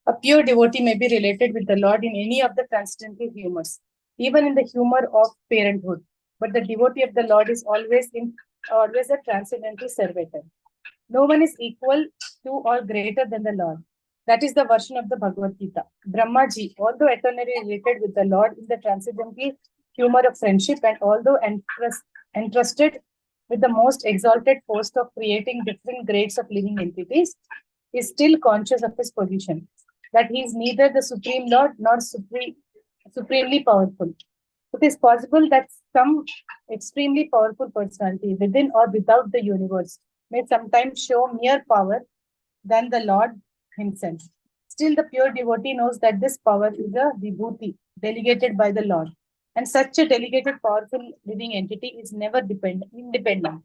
A pure devotee may be related with the Lord in any of the transcendental humors, even in the humor of parenthood. But the devotee of the Lord is always a transcendental servitor. No one is equal to or greater than the Lord. That is the version of the Bhagavad Gita. Brahmaji, although eternally related with the Lord in the transcendental humor of friendship, and although entrusted with the most exalted post of creating different grades of living entities, is still conscious of his position, that he is neither the Supreme Lord nor supremely powerful. It is possible that some extremely powerful personality within or without the universe may sometimes show mere power than the Lord himself. Still, the pure devotee knows that this power is a vibhuti delegated by the Lord, and such a delegated powerful living entity is never independent.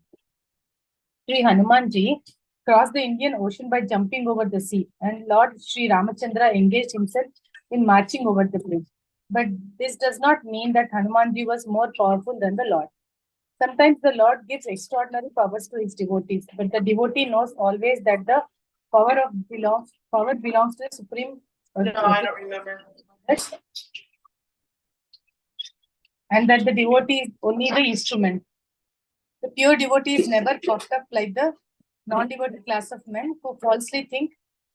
Sri Hanumanji crossed the Indian Ocean by jumping over the sea, and Lord Sri Ramachandra engaged himself in marching over the bridge. But this does not mean that Hanumanji was more powerful than the Lord. Sometimes the Lord gives extraordinary powers to his devotees, but the devotee knows always that the Power belongs to the supreme. No, I don't remember. And that the devotee is only the instrument. The pure devotee is never puffed up like the non-devotee class of men who falsely think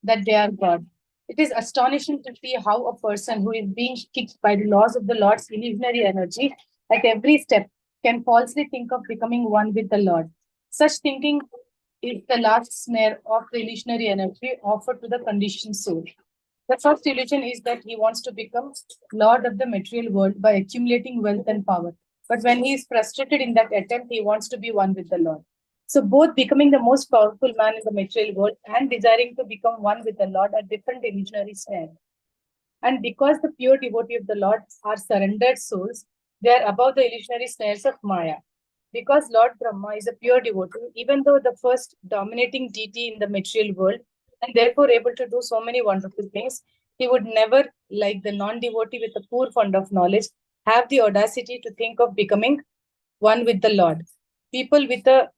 that they are God. It is astonishing to see how a person who is being kicked by the laws of the Lord's illusionary energy at every step can falsely think of becoming one with the Lord. Such thinking is the last snare of the illusionary energy offered to the conditioned soul. The first illusion is that he wants to become Lord of the material world by accumulating wealth and power. But when he is frustrated in that attempt, he wants to be one with the Lord. So both becoming the most powerful man in the material world and desiring to become one with the Lord are different illusionary snares. And because the pure devotee of the Lord are surrendered souls, they are above the illusionary snares of Maya. Because Lord Brahma is a pure devotee, even though the first dominating deity in the material world, and therefore able to do so many wonderful things, he would never, like the non-devotee with a poor fund of knowledge, have the audacity to think of becoming one with the Lord. People with a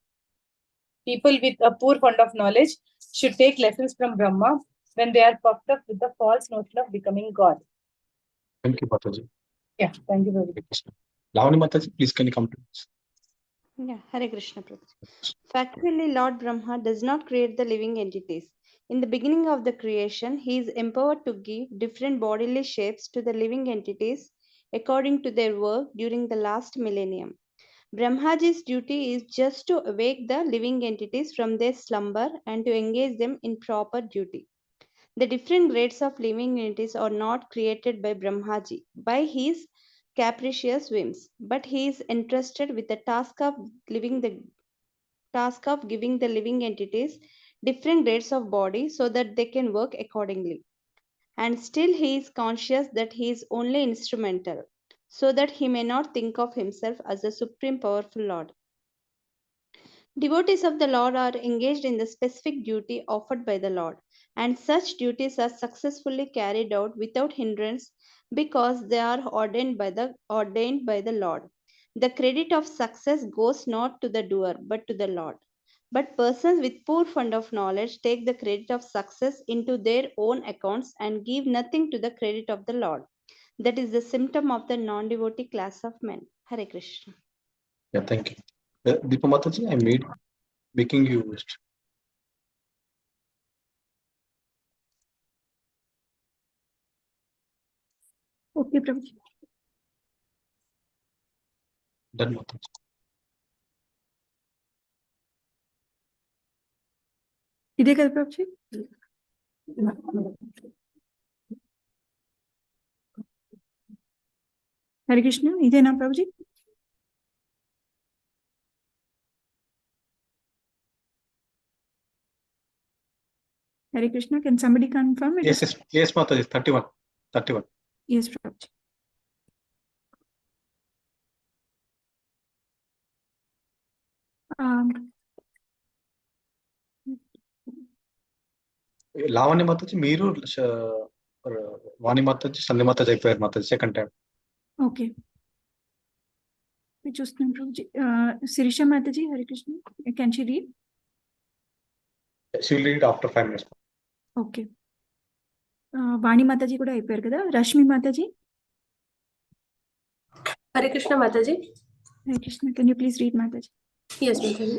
poor fund of knowledge should take lessons from Brahma when they are puffed up with the false notion of becoming God. Thank you, Mataji. Yeah, thank you very much. Hare Krishna. Lavani Mataji, please can you come to this? Yeah, Hare Krishna Prabhuji. Factually, Lord Brahma does not create the living entities. In the beginning of the creation, he is empowered to give different bodily shapes to the living entities according to their work during the last millennium. Brahmaji's duty is just to awake the living entities from their slumber and to engage them in proper duty. The different grades of living entities are not created by Brahmaji by his capricious whims, but he is entrusted with the task of giving the living entities different grades of body so that they can work accordingly. And still he is conscious that he is only instrumental, so that he may not think of himself as a supreme powerful Lord. Devotees of the Lord are engaged in the specific duty offered by the Lord, and such duties are successfully carried out without hindrance because they are ordained by the Lord. The credit of success goes not to the doer but to the Lord. But persons with poor fund of knowledge take the credit of success into their own accounts and give nothing to the credit of the Lord. That is the symptom of the non-devotee class of men. Hare Krishna. Yeah, thank you. Deepa Mataji, I making you Okay, Prabhuji. done, Mataji. ఇదే కదా ప్రభుజీ హరే కృష్ణ ఇదేనా Prabhuji Hare Krishna, can somebody confirm it? Yes, Mataji, 31. Yes, Prabhuji. Lavanya Mataji మీరు వాణి మాతాజీ సంధ్య మాతాజీ అయిపోయారు Mataji second time. Okay చూస్తున్నాం Prabhuji. Sirisha Mataji, Hare Krishna, can she read? She will read after 5 minutes. Okay. Vani Mataji కూడా అయిపోయారు కదా. Rashmi Mataji. Hare Krishna Mataji. Hare Krishna, can you please read Mataji? Yes, Mataji.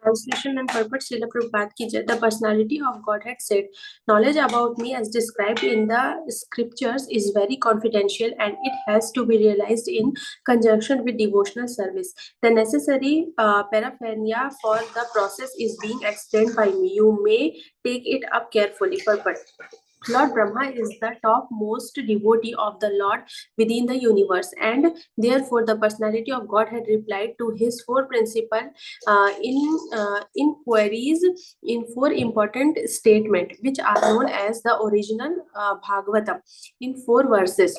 Translation and purport. Srila Prabhupada ki jai. The personality of Godhead said, knowledge about me as described in the scriptures is very confidential and it has to be realized in conjunction with devotional service. The necessary paraphernalia for the process is being explained by me. You may take it up carefully. Purport. Lord Brahma is the topmost devotee of the Lord within the universe, and therefore the personality of God had replied to his four principal inquiries in four important statements, which are known as the original Bhagavatam, in 4 verses.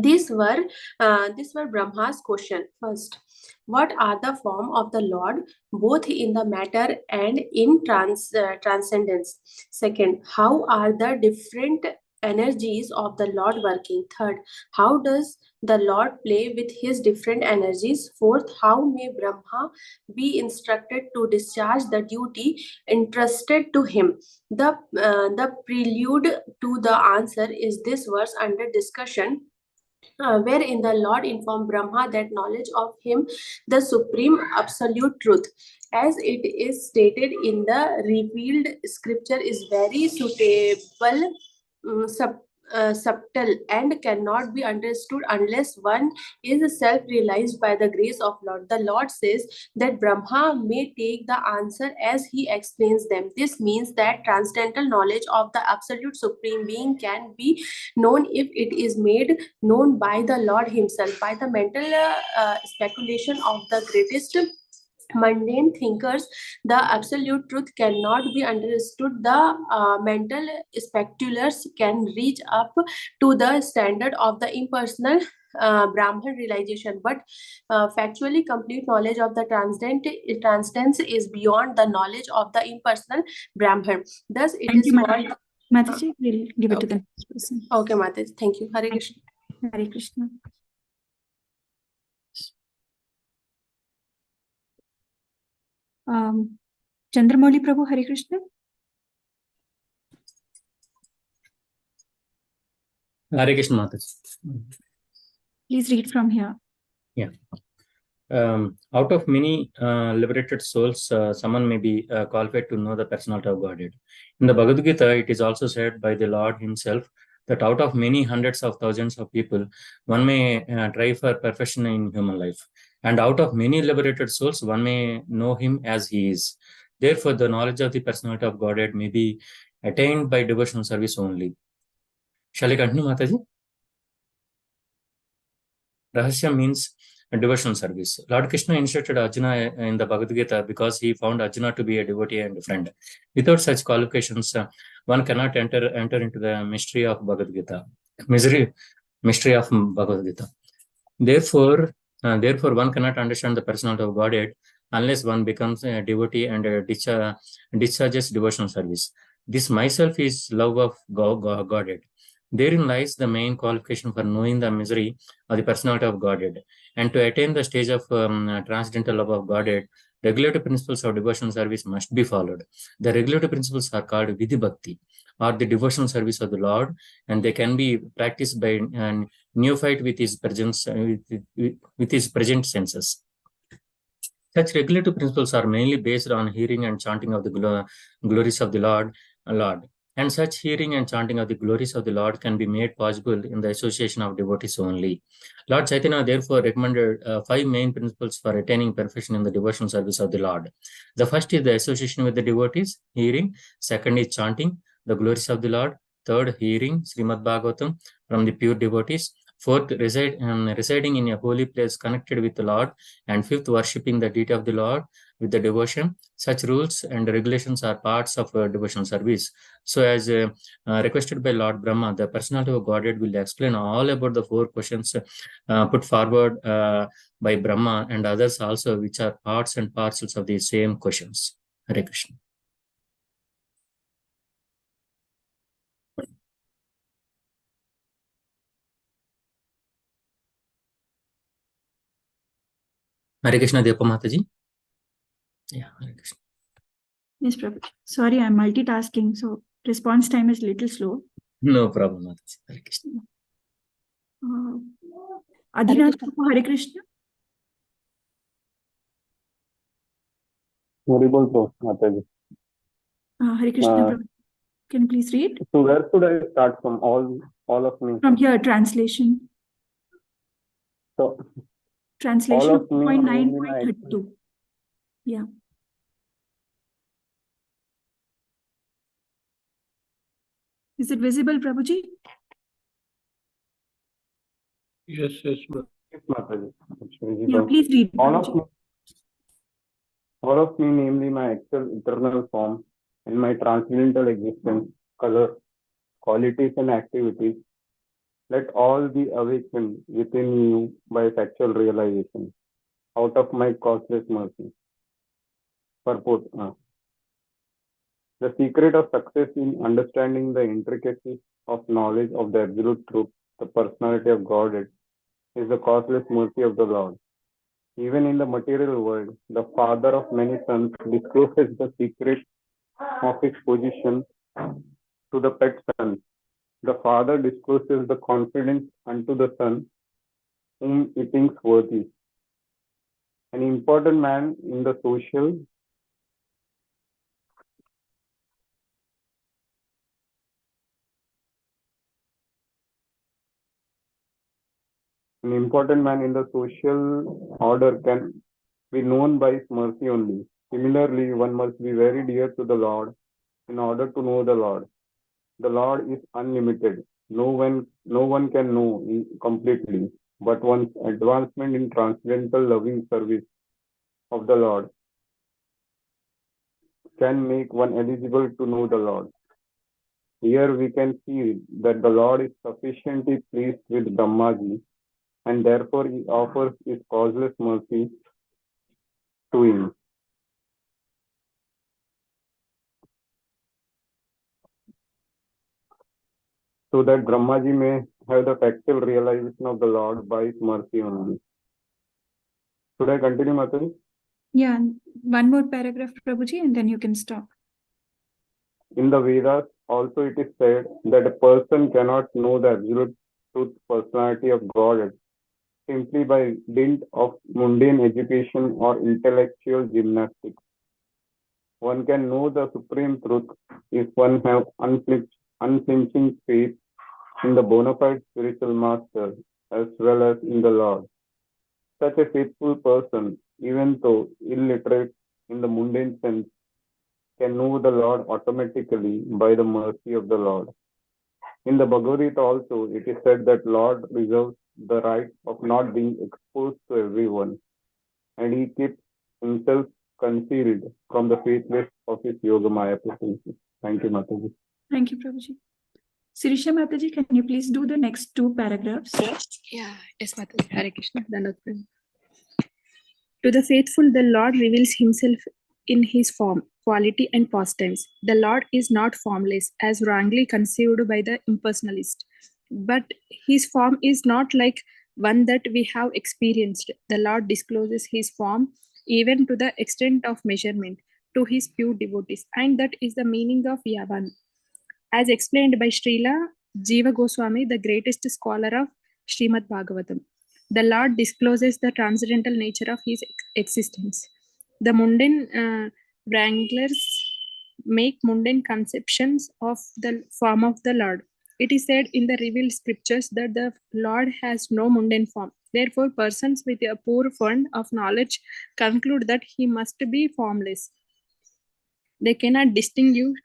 These were Brahma's question. First, what are the form of the Lord, both in the matter and in transcendence? Second, how are the different energies of the Lord working? Third, how does the Lord play with his different energies? Fourth, how may Brahma be instructed to discharge the duty entrusted to him? The prelude to the answer is this verse under discussion, wherein the Lord informed Brahma that knowledge of him, the supreme absolute truth, as it is stated in the revealed scripture, is very suitable, subtle, and cannot be understood unless one is self-realized by the grace of Lord. The Lord says that Brahma may take the answer as he explains them. This means that transcendental knowledge of the absolute supreme being can be known if it is made known by the Lord himself. By the mental speculation of the greatest mundane thinkers, the absolute truth cannot be understood. The mental speculators can reach up to the standard of the impersonal Brahman realization, but factually complete knowledge of the transcendence is beyond the knowledge of the impersonal Brahman. Thus, it Thank is you, called. Mataji. We'll give it to the next person. Okay, Mataji. Thank you. Hare Krishna. Hare Krishna. Chandramouli Prabhu, Hare Krishna. Hare Krishna Mataji. Please read from here. Yeah. Out of many liberated souls, someone may be qualified to know the personality of Godhead. In the Bhagavad Gita, it is also said by the Lord himself that out of many hundreds of thousands of people, one may try for perfection in human life. And out of many liberated souls, one may know him as he is. Therefore, the knowledge of the personality of Godhead may be attained by devotional service only. Shall I continue, Mataji? Rahasya means devotional service. Lord Krishna instructed Arjuna in the Bhagavad Gita because he found Arjuna to be a devotee and friend. Without such qualifications, one cannot enter into the mystery of Bhagavad Gita. Mystery of Bhagavad Gita. Therefore, one cannot understand the personality of Godhead unless one becomes a devotee and discharges devotional service. This myself is love of Godhead. Therein lies the main qualification for knowing the misery of the personality of Godhead. And to attain the stage of transcendental love of Godhead, regulative principles of devotional service must be followed. The regulative principles are called Vidhi Bhakti, or the devotional service of the Lord, and they can be practiced by neophyte with his presence, with his present senses. Such regulative principles are mainly based on hearing and chanting of the glories of the Lord. And such hearing and chanting of the glories of the Lord can be made possible in the association of devotees only. Lord Chaitanya therefore recommended 5 main principles for attaining perfection in the devotional service of the Lord. The first is the association with the devotees, hearing. Second is chanting the glories of the Lord. Third, hearing Srimad Bhagavatam from the pure devotees. Fourth, residing in a holy place connected with the Lord. And fifth, worshipping the deity of the Lord with the devotion. Such rules and regulations are parts of devotional service. So as requested by Lord Brahma, the personality of Godhead will explain all about the 4 questions put forward by Brahma and others also, which are parts and parcels of the same questions. Hare Krishna. Hare Krishna, Deepa Mataji. Yeah, Hare Krishna. Yes, Prabhu. Sorry, I'm multitasking, so response time is a little slow. No problem, Mataji. Hare Krishna. Adinath Prabhu, Hare Krishna. Horrible, Mataji. Hare Krishna, Prabhu. Can you please read? So where should I start from? All of me. From here, translation. So Translation all of of me, 2.9.32. Yeah. Is it visible, Prabhuji? Yes, Mataji. It's visible. Yeah, please read. All of me, namely my actual eternal form and my transcendental existence, color, qualities and activities, let all be awakened within you by factual realization, out of my causeless mercy. Purport. The secret of success in understanding the intricacies of knowledge of the absolute truth, the personality of Godhead, is the causeless mercy of the Lord. Even in the material world, the father of many sons discloses the secret of his position to the pet son. The father discloses the confidence unto the son whom he thinks worthy. An important man in the social order can be known by his mercy only. Similarly, one must be very dear to the Lord in order to know the Lord. The Lord is unlimited. No one can know completely, but one's advancement in transcendental loving service of the Lord can make one eligible to know the Lord. Here we can see that the Lord is sufficiently pleased with Brahmaji, and therefore he offers his causeless mercy to him. So that Brahmaji may have the factual realization of the Lord by his mercy only. Should I continue, Mataji? Yeah, one more paragraph, Prabhuji, and then you can stop. In the Vedas, also it is said that a person cannot know the absolute truth personality of God simply by dint of mundane education or intellectual gymnastics. One can know the supreme truth if one have unflinching faith in the bona fide spiritual master as well as in the Lord. Such a faithful person, even though illiterate in the mundane sense, can know the Lord automatically by the mercy of the Lord. In the Bhagavad Gita also, it is said that Lord reserves the right of not being exposed to everyone, and he keeps himself concealed from the faithless of his Yogamaya presences. Thank you, Mataji. Thank you, Prabhuji. Sirisha Mataji, can you please do the next two paragraphs? Yeah, yes, Mataji. Hare Krishna. Dandavat. To the faithful, the Lord reveals himself in his form, quality, and past tense. The Lord is not formless, as wrongly conceived by the impersonalist, but his form is not like one that we have experienced. The Lord discloses his form even to the extent of measurement to his pure devotees, and that is the meaning of Yavan. As explained by Srila Jiva Goswami, the greatest scholar of Srimad Bhagavatam. The Lord discloses the transcendental nature of his existence. The mundane wranglers make mundane conceptions of the form of the Lord. It is said in the revealed scriptures that the Lord has no mundane form. Therefore, persons with a poor fund of knowledge conclude that he must be formless. They cannot distinguish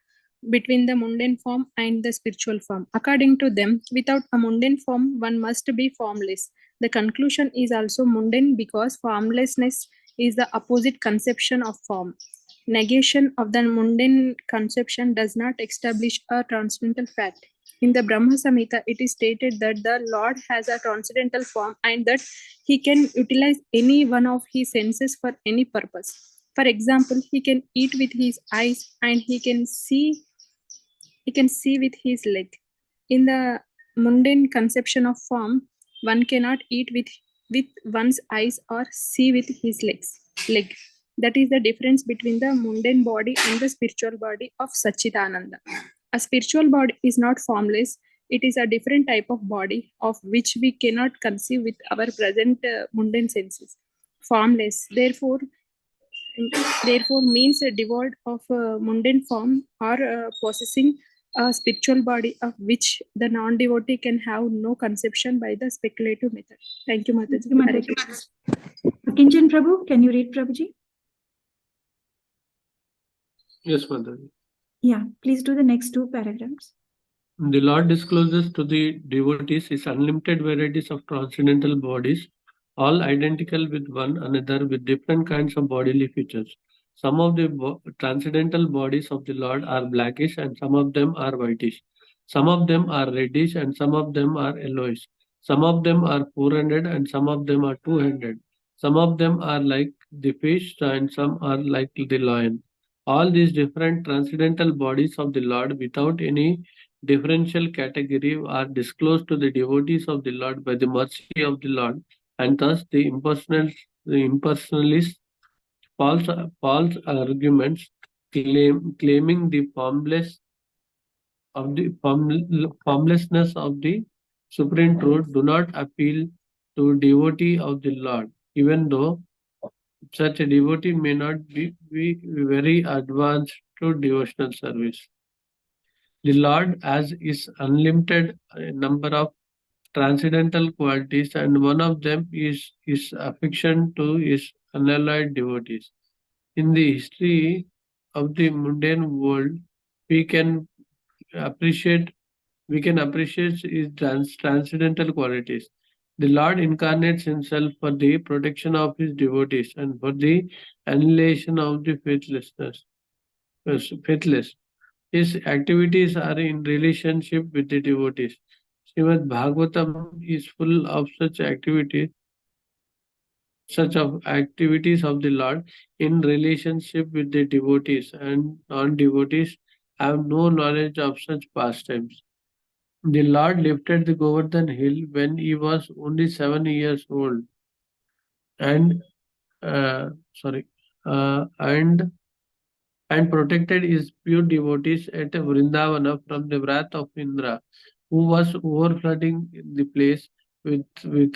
between the mundane form and the spiritual form. According to them, without a mundane form, one must be formless. The conclusion is also mundane because formlessness is the opposite conception of form. Negation of the mundane conception does not establish a transcendental fact. In the Brahma Samhita, it is stated that the Lord has a transcendental form and that he can utilize any one of his senses for any purpose. For example, he can eat with his eyes and he can see with his leg. In the mundane conception of form, one cannot eat with one's eyes or see with his leg. That is the difference between the mundane body and the spiritual body of Satchidananda. A spiritual body is not formless. It is a different type of body of which we cannot conceive with our present mundane senses. Formless, therefore means devoid of mundane form or possessing a spiritual body of which the non-devotee can have no conception by the speculative method. Thank you, Mataji. Hare Krishna. Kinjan Prabhu, can you read Prabhuji? Yes, Mataji. Yeah, please do the next two paragraphs. The Lord discloses to the devotees his unlimited varieties of transcendental bodies, all identical with one another with different kinds of bodily features. Some of the transcendental bodies of the Lord are blackish and some of them are whitish. Some of them are reddish and some of them are yellowish. Some of them are four-handed and some of them are two-handed. Some of them are like the fish and some are like the lion. All these different transcendental bodies of the Lord without any differential category are disclosed to the devotees of the Lord by the mercy of the Lord, and thus the impersonalist false arguments claiming the formlessness of the supreme truth do not appeal to devotee of the Lord, even though such a devotee may not be very advanced to devotional service. The Lord has is unlimited number of transcendental qualities, and one of them is his affection to his unalloyed devotees. In the history of the mundane world, we can appreciate his transcendental qualities. The Lord incarnates himself for the protection of his devotees and for the annihilation of the faithless. His activities are in relationship with the devotees. Srimad Bhagavatam is full of such activities of the Lord in relationship with the devotees, and non-devotees have no knowledge of such pastimes. The Lord lifted the Govardhan hill when he was only 7 years old, and uh, sorry, and protected his pure devotees at Vrindavana from the wrath of Indra, who was overflooding the place with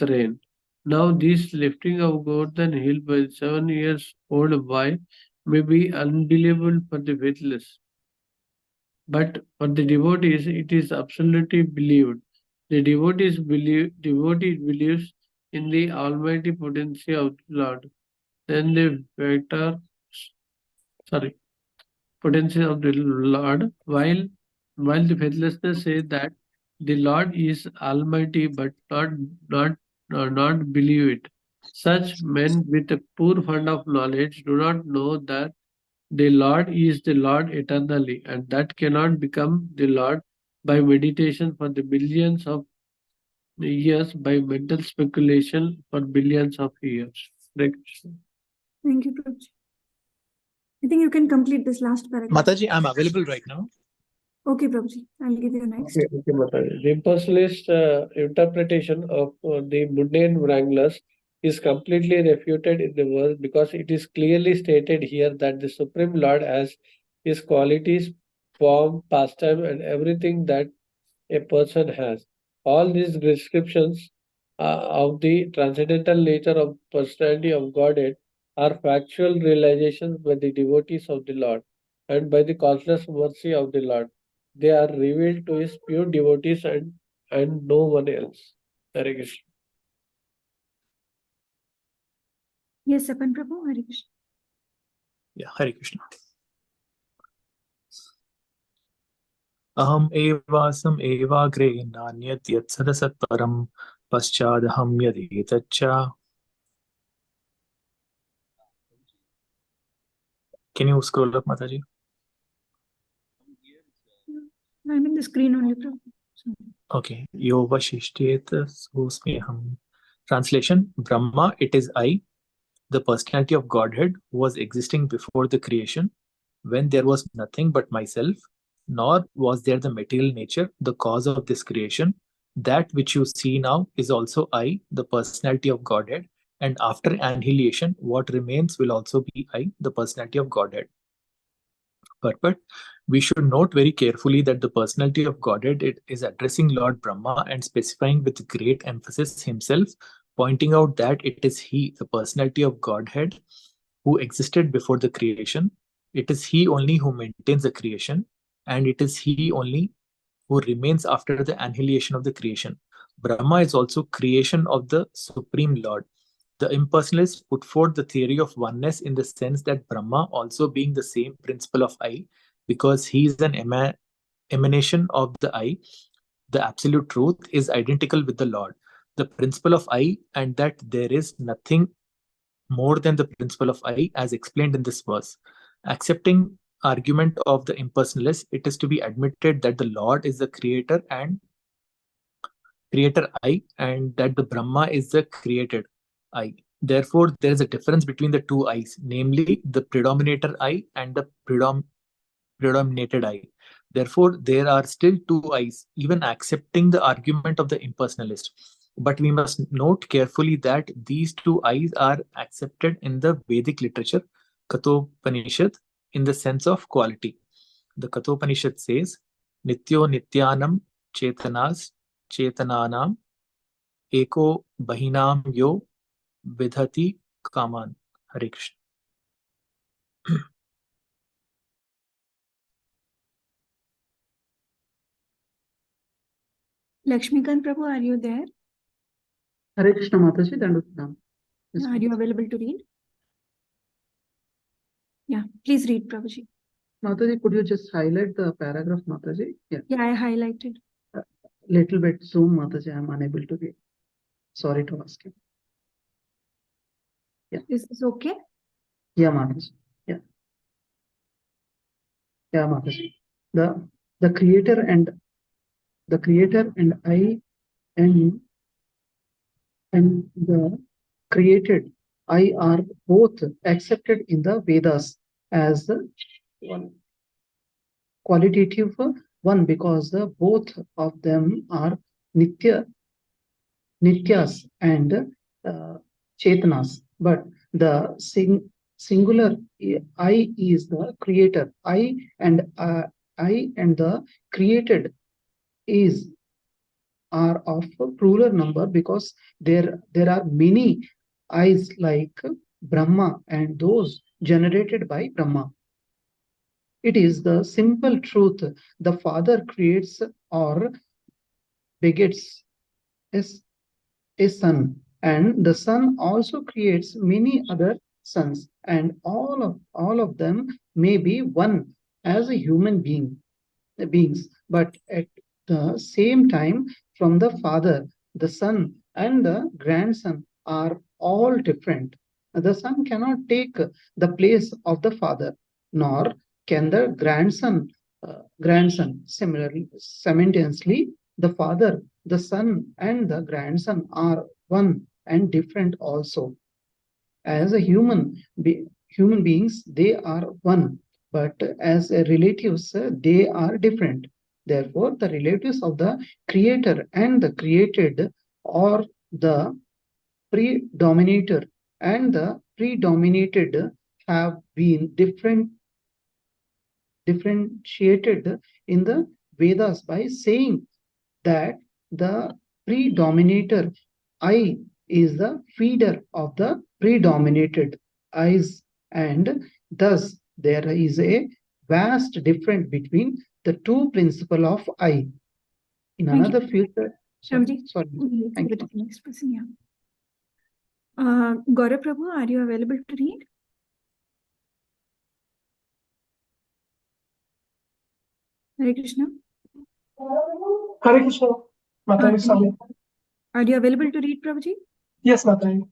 rain. Now, this lifting of Govardhan hill by 7 years old boy may be unbelievable for the faithless, but for the devotees, it is absolutely believed. The devotee believes in the almighty potency of the Lord. Then the potency of the Lord, while the faithlessness say that the Lord is almighty, but not believe it. Such men with a poor fund of knowledge do not know that the Lord is the Lord eternally, and that cannot become the Lord by meditation for the billions of years, by mental speculation for billions of years. Thank you, Prabhuji. I think you can complete this last paragraph. Mataji, I'm available right now. Okay, Prabhuji, I'll give you next. Okay, Mataji. The impersonalist interpretation of the mundane wranglers is completely refuted in the verse, because it is clearly stated here that the Supreme Lord has his qualities, form, pastime, and everything that a person has. All these descriptions of the transcendental nature of personality of Godhead are factual realizations by the devotees of the Lord and by the causeless mercy of the Lord. They are revealed to his pure devotees and no one else. Hare Krishna. Yes, Sapan Prabhu, Hare Krishna. Yeah, Hare Krishna. Aham evasam evagre nanyat yat sadasat param paschadaham yadetacha. Can you scroll up, Mataji? I'm in the screen only, Prabhu. Okay. Yo vashishteta susmeham. Translation: Brahma, it is I, the personality of Godhead, who was existing before the creation, when there was nothing but myself, nor was there the material nature, the cause of this creation. That which you see now is also I, the personality of Godhead, and after annihilation, what remains will also be I, the personality of Godhead. But we should note very carefully that the personality of Godhead it is addressing Lord Brahma and specifying with great emphasis himself, pointing out that it is he, the personality of Godhead, who existed before the creation. It is he only who maintains the creation, and it is he only who remains after the annihilation of the creation. Brahma is also creation of the Supreme Lord. The impersonalists put forth the theory of oneness in the sense that Brahma, also being the same principle of I, because he is an emanation of the I, the absolute truth, is identical with the Lord, the principle of I, and that there is nothing more than the principle of I, as explained in this verse. Accepting argument of the impersonalists, it is to be admitted that the Lord is the creator I, and that the Brahma is the created I. Therefore, there is a difference between the two I's, namely the predominator I and the predominated I. Therefore, there are still two eyes, even accepting the argument of the impersonalist. But we must note carefully that these two eyes are accepted in the Vedic literature, Kathopanishad, in the sense of quality. The Kathopanishad says, Nityo Nityanam Chetanas Chetananam Eko Bahinam Yo Vidhati Kaman. Hare Krishna. Lakshmikant Prabhu, are you there? Hare Krishna Mataji, Dandatam. Yes, Are you available to read? Yeah, please read, Prabhuji. Mataji, could you just highlight the paragraph, Mataji? Yeah. Yeah, I highlighted. Little bit zoom, Mataji. I am unable to read. Sorry to ask you. Yeah. Is this okay? Yeah, Mataji. Yeah. Yeah, Mataji. The creator and I and the created I are both accepted in the Vedas as the one qualitative one, because both of them are nityas and chetanas, but the singular I is the creator. I and the created are of a plural number, because there are many eyes like Brahma and those generated by Brahma. It is the simple truth. The Father creates or begets a son, and the Son also creates many other sons, and all of them may be one as a human beings, but at the same time, from the Father, the Son, and the grandson are all different. The Son cannot take the place of the Father, nor can the grandson. Similarly, simultaneously, the Father, the Son, and the grandson are one and different also. As a human beings, they are one, but as relatives, they are different. Therefore, the relatives of the creator and the created, or the predominator and the predominated, have been differentiated in the Vedas by saying that the predominator I is the feeder of the predominated eyes, and thus there is a vast difference between the two principles of I. In Thank another future, sorry. Thank you. Next person, yeah. Gaurav Prabhu, are you available to read? Hare Krishna. Hare Krishna. Mataji, sorry. Are you available to read, Prabhuji? Yes, Mataji.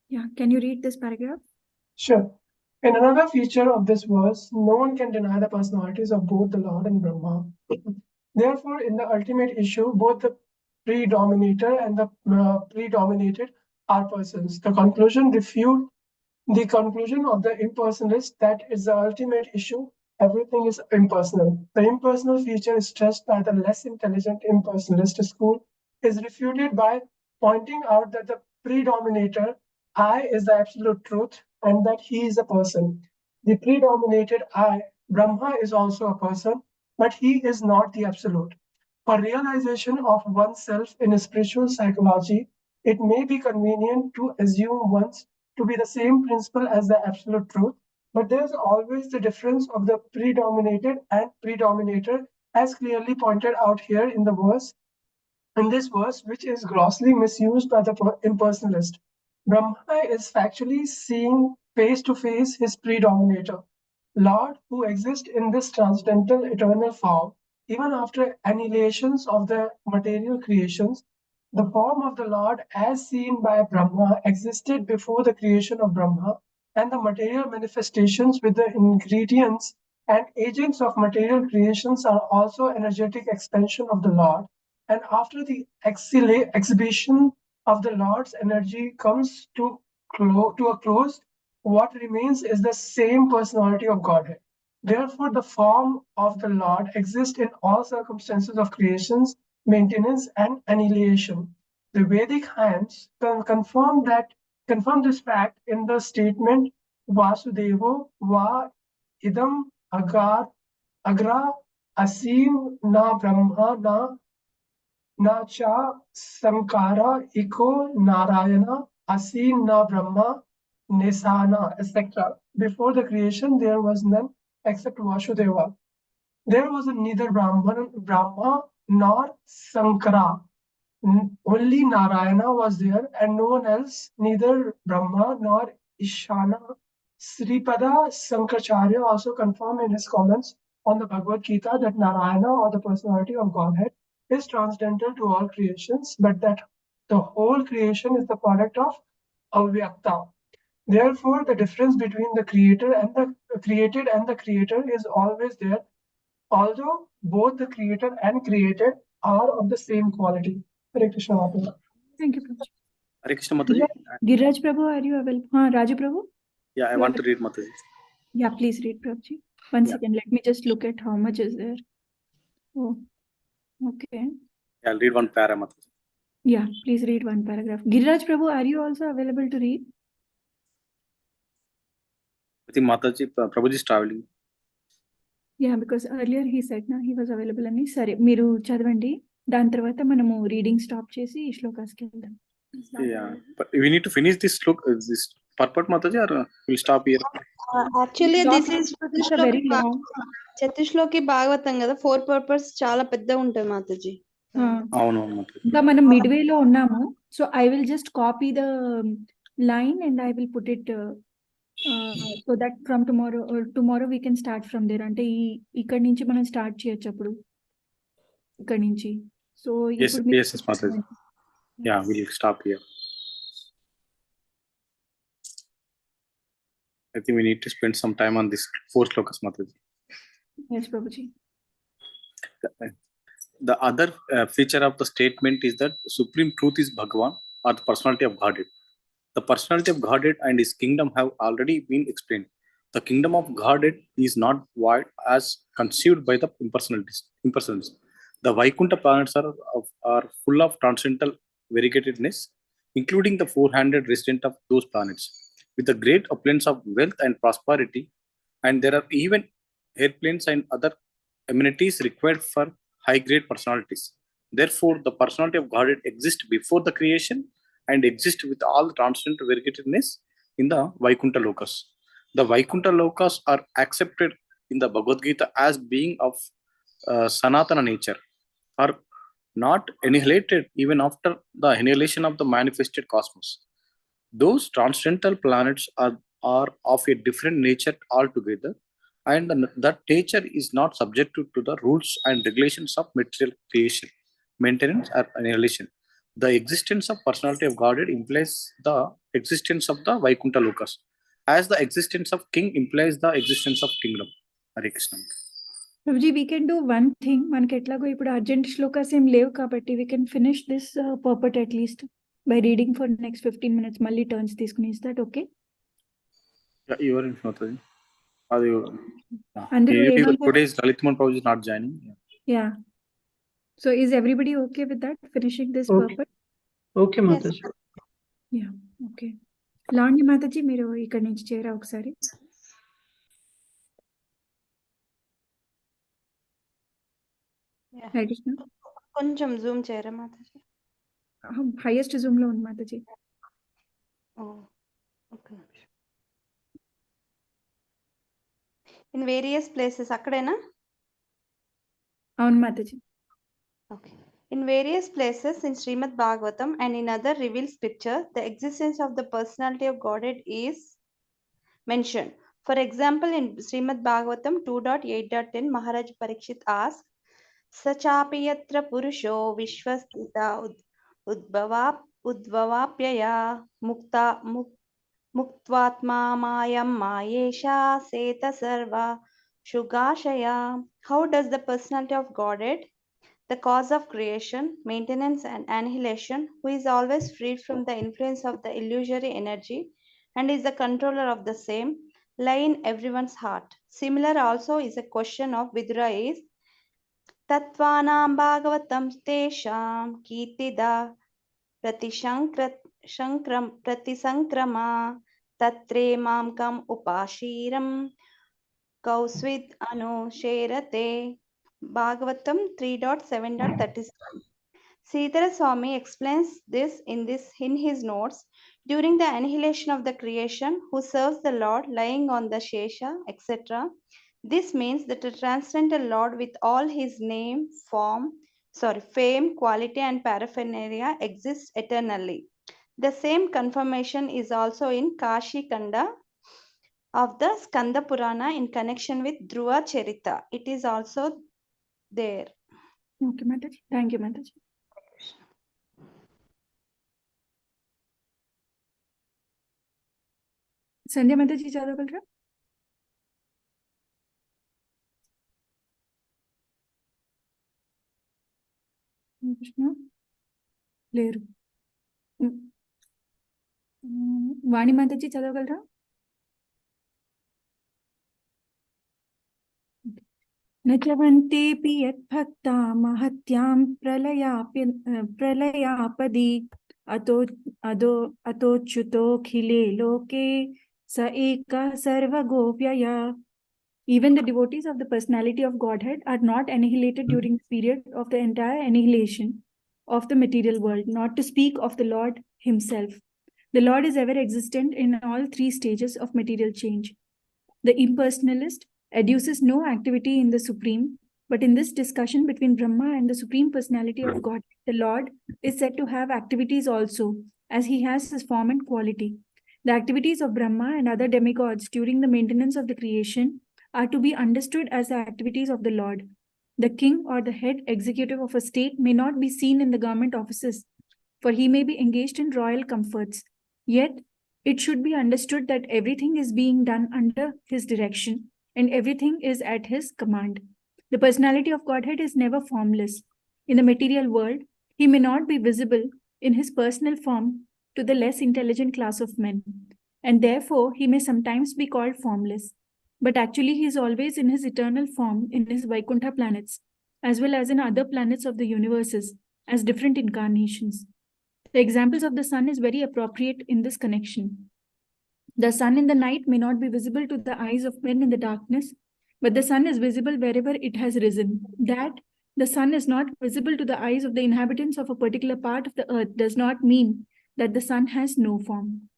Yeah, can you read this paragraph? Sure. In another feature of this verse, no one can deny the personalities of both the Lord and Brahma. Therefore, in the ultimate issue, both the predominator and the predominated are persons. The conclusion of the impersonalist that is the ultimate issue. Everything is impersonal. The impersonal feature is stressed by the less intelligent impersonalist school is refuted by pointing out that the predominator I is the absolute truth and that he is a person. The predominated I, Brahma, is also a person, but he is not the absolute. For realization of oneself in spiritual psychology, it may be convenient to assume once to be the same principle as the absolute truth, but there's always the difference of the predominated and predominator, as clearly pointed out here in this verse, which is grossly misused by the impersonalist. Brahma is factually seeing face to face his predominator, Lord, who exists in this transcendental eternal form, even after annihilations of the material creations. The form of the Lord, as seen by Brahma, existed before the creation of Brahma, and the material manifestations with the ingredients and agents of material creations are also energetic expansion of the Lord. And after the exhibition of the Lord's energy comes to a close, what remains is the same personality of Godhead. Therefore, the form of the Lord exists in all circumstances of creations, maintenance, and annihilation. The Vedic hymns confirm this fact in the statement Vasudevo va idam agra asim na brahma na cha samkara iko narayana asim na brahma nisana, etc. Before the creation, there was none except Vasudeva. There was neither Brahma nor Sankara. Only Narayana was there and no one else, neither Brahma nor Ishana. Sripada Sankaracharya also confirmed in his comments on the Bhagavad Gita that Narayana, or the personality of Godhead, is transcendental to all creations, but that the whole creation is the product of Avyakta. Therefore, the difference between the creator and the created and the creator is always there, although both the creator and created are of the same quality. Hare Krishna Mataji. Thank you, Prabhuji. Hare Krishna Mataji. Giraj Prabhu, are you available? Raju Prabhu? Yeah, I want to read Mataji. Yeah, please read, Prabhuji. One second, let me just look at how much is there. Oh, okay. I'll read one para, Mataji. Yeah, please read one paragraph. Giraj Prabhu, are you also available to read? I think Mataji, Prabhuji is traveling. Yeah, because earlier he said he was available అని సరే మీరు చదవండి దాని తర్వాత మనము reading stop చేసి శ్లోకాస్కి వెళ్దాం. Yeah, but we need to finish this this purport, Mataji, or we'll stop here? Actually, this is very long. చతుశ్లోకి Bhagavatam కదా, 4 purpose చాలా పెద్ద ఉంటుంది మాతాజీ. అవును ఇంకా మనం మిడ్వేలో ఉన్నాము. So I will just copy the line and I will put it so that from tomorrow we can start from there. అంటే ఇక్కడ నుంచి మనం స్టార్ట్ చేయొచ్చు అప్పుడు ఇక్కడ నుంచి. సో ఇప్పుడు yeah, we'll stop here. I think we need to spend some time on this 4 slokas, Mataji. Yes, Prabhuji. The other feature of the statement is that supreme truth is Bhagavan, or the personality of Godhead. The personality of Godhead and his kingdom have already been explained. The kingdom of Godhead is not void as conceived by the impersonalists. The Vaikuntha planets are full of transcendental variegatedness, including the 400 residents of those planets, with a great opulence of wealth and prosperity, and there are even airplanes and other amenities required for high-grade personalities. Therefore, the personality of Godhead exists before the creation and exists with all the transcendental variegatedness in the Vaikuntha Lokas. The Vaikuntha Lokas are accepted in the Bhagavad Gita as being of Sanatana nature, are not annihilated even after the annihilation of the manifested cosmos. Those transcendental planets are of a different nature altogether, and that nature is not subjected to the rules and regulations of material creation, maintenance, or annihilation. The existence of personality of Godhead implies the existence of the Vaikuntha Lokas, as the existence of king implies the existence of kingdom. Hare Krishna. Prabhuji, we can do one thing. మనకి ఎట్లాగో ఇప్పుడు urgent shlokas ఏం లేవు కాబట్టి we can finish this purport at least by reading for next 15 minutes. మళ్ళీ turns తీసుకుని. Is that okay? Yeah, you are in Mataji. Today is Lalitman Prabhuji not joining. Yeah. So is everybody okay with that? Finishing this purport? Okay, Mataji. Yeah, okay. లాండి మాతాజీ మీరు ఇక్కడ నుంచి చేరా ఒకసారి. కొంచెం Zoom చేయరా Mataji? Highest zoom లో ఉంది Mataji. In various places అక్కడేనా? అవును Mataji. Okay. In various places in Srimad Bhagavatam and in other revealed scripture, the existence of the personality of Godhead is mentioned. For example, in Srimad Bhagavatam 2.8.10, Maharaj Parikshit asks, Sachapiyatra Purusho Vishwastita Udbhavapyaya Muktvatma Mayam Mayesha Seta Sarva Shugashaya. How does the personality of Godhead, the cause of creation, maintenance, and annihilation, who is always freed from the influence of the illusory energy and is the controller of the same, lie in everyone's heart? Similar also is a question of Vidura is Tatvanam Bhagavatam Tesham Kitida Pratisankrama Tatre Mamkam Upashiram Kausvid Anu Sherate Bhagavatam 3.7.37. Sridhara Swami explains this in his notes. During the annihilation of the creation, who serves the Lord lying on the Shesha, etc. This means that the transcendental Lord with all his name, fame, quality and paraphernalia exists eternally. The same confirmation is also in Kashi Kanda of the Skanda Purana in connection with Dhruva Charita. It is also there. Okay, Mataji. Thank you, Mataji. संध्या माताजी ज्यादा बोल रहे कृष्ण लेरू वाणी माताजी ज्यादा बोल रहा न चवन्तेऽपि यद्भक्ता महत्यां प्रलयापदि अतोच्युतोऽखिले लोके स एकः सर्वगो व्ययः. Even the devotees of the personality of Godhead are not annihilated during the period of the entire annihilation of the material world, not to speak of the Lord himself. The Lord is ever existent in all three stages of material change. The impersonalist adduces no activity in the Supreme, but in this discussion between Brahma and the Supreme Personality of God, the Lord is said to have activities also, as he has his form and quality. The activities of Brahma and other demigods during the maintenance of the creation are to be understood as the activities of the Lord. The king or the head executive of a state may not be seen in the government offices, for he may be engaged in royal comforts. Yet, it should be understood that everything is being done under his direction and everything is at his command. The personality of Godhead is never formless. In the material world, he may not be visible in his personal form to the less intelligent class of men, and therefore he may sometimes be called formless. But actually, he is always in his eternal form in his Vaikuntha planets, as well as in other planets of the universes, as different incarnations. The examples of the sun is very appropriate in this connection. The sun in the night may not be visible to the eyes of men in the darkness, but the sun is visible wherever it has risen. That the sun is not visible to the eyes of the inhabitants of a particular part of the earth does not mean that the sun has no form.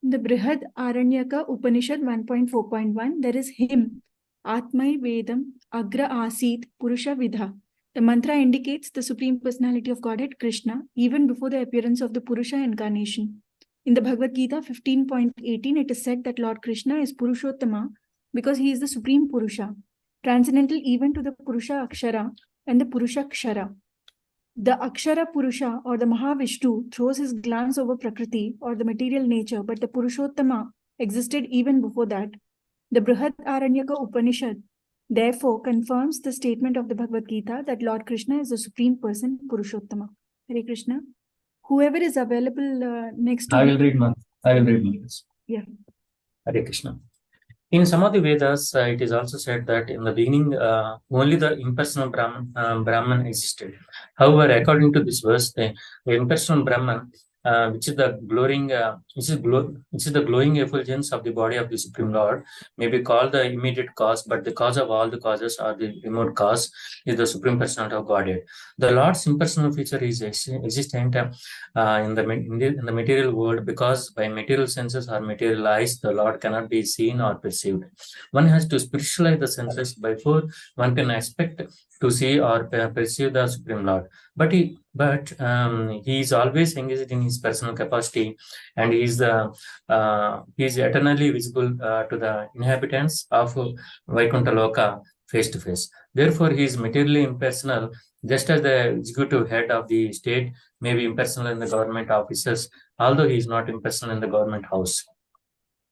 The Brihad Aranyaka Upanishad 1.4.1, there is him, Atmai Vedam Agra Asit Purusha Vidha. The mantra indicates the Supreme Personality of Godhead, Krishna, even before the appearance of the Purusha incarnation. In the Bhagavad Gita 15.18, it is said that Lord Krishna is Purushottama because he is the Supreme Purusha, transcendental even to the Purusha Akshara and the Purusha Kshara. The Akshara Purusha or the Mahavishnu throws his glance over Prakriti or the material nature, but the Purushottama existed even before that. The Brihad Aranyaka Upanishad therefore confirms the statement of the Bhagavad Gita that Lord Krishna is the Supreme Person, Purushottama. Hare Krishna. Whoever is available next to I will read Mantras. Yeah. Hare Krishna. In some of the Vedas, it is also said that in the beginning, only the impersonal Brahman existed. However, according to this verse, the impersonal Brahman, which is the glowing effulgence of the body of the Supreme Lord, may be called the immediate cause, but the cause of all the causes or the remote cause is the Supreme Personality of Godhead. The Lord's impersonal feature is existent in the material world because by material senses or material eyes, the Lord cannot be seen or perceived. One has to spiritualize the senses before one can expect to see or perceive the Supreme Lord. But he is always engaged in his personal capacity, and he is eternally visible to the inhabitants of Vaikuntha Loka face to face. Therefore, he is materially impersonal, just as the executive head of the state may be impersonal in the government offices, although he is not impersonal in the government house.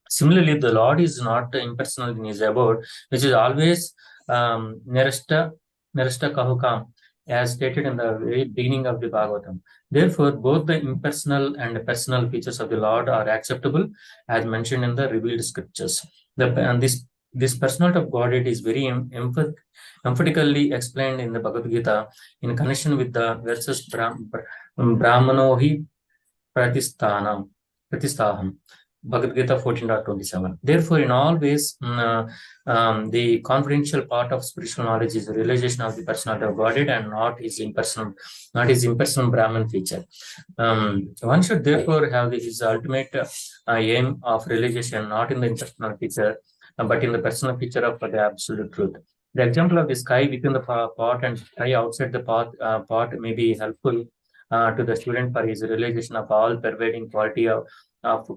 Similarly, the Lord is not impersonal in his abode, which is always Nirashta Kahukam, as stated in the very beginning of the Bhagavatam. Therefore, both the impersonal and personal features of the Lord are acceptable, as mentioned in the revealed scriptures. And this personality of Godhead is very emphatically explained in the Bhagavad Gita in connection with the verses Brahmanohi Pratistaham. Bhagavad Gita 14.27. Therefore, in all ways, the confidential part of spiritual knowledge is the realization of the personality of Godhead and not his impersonal Brahman feature. One should therefore have his ultimate aim of realization not in the impersonal feature, but in the personal feature of the absolute truth. The example of the sky within the pot and sky outside the pot may be helpful to the student for his realization of all pervading quality of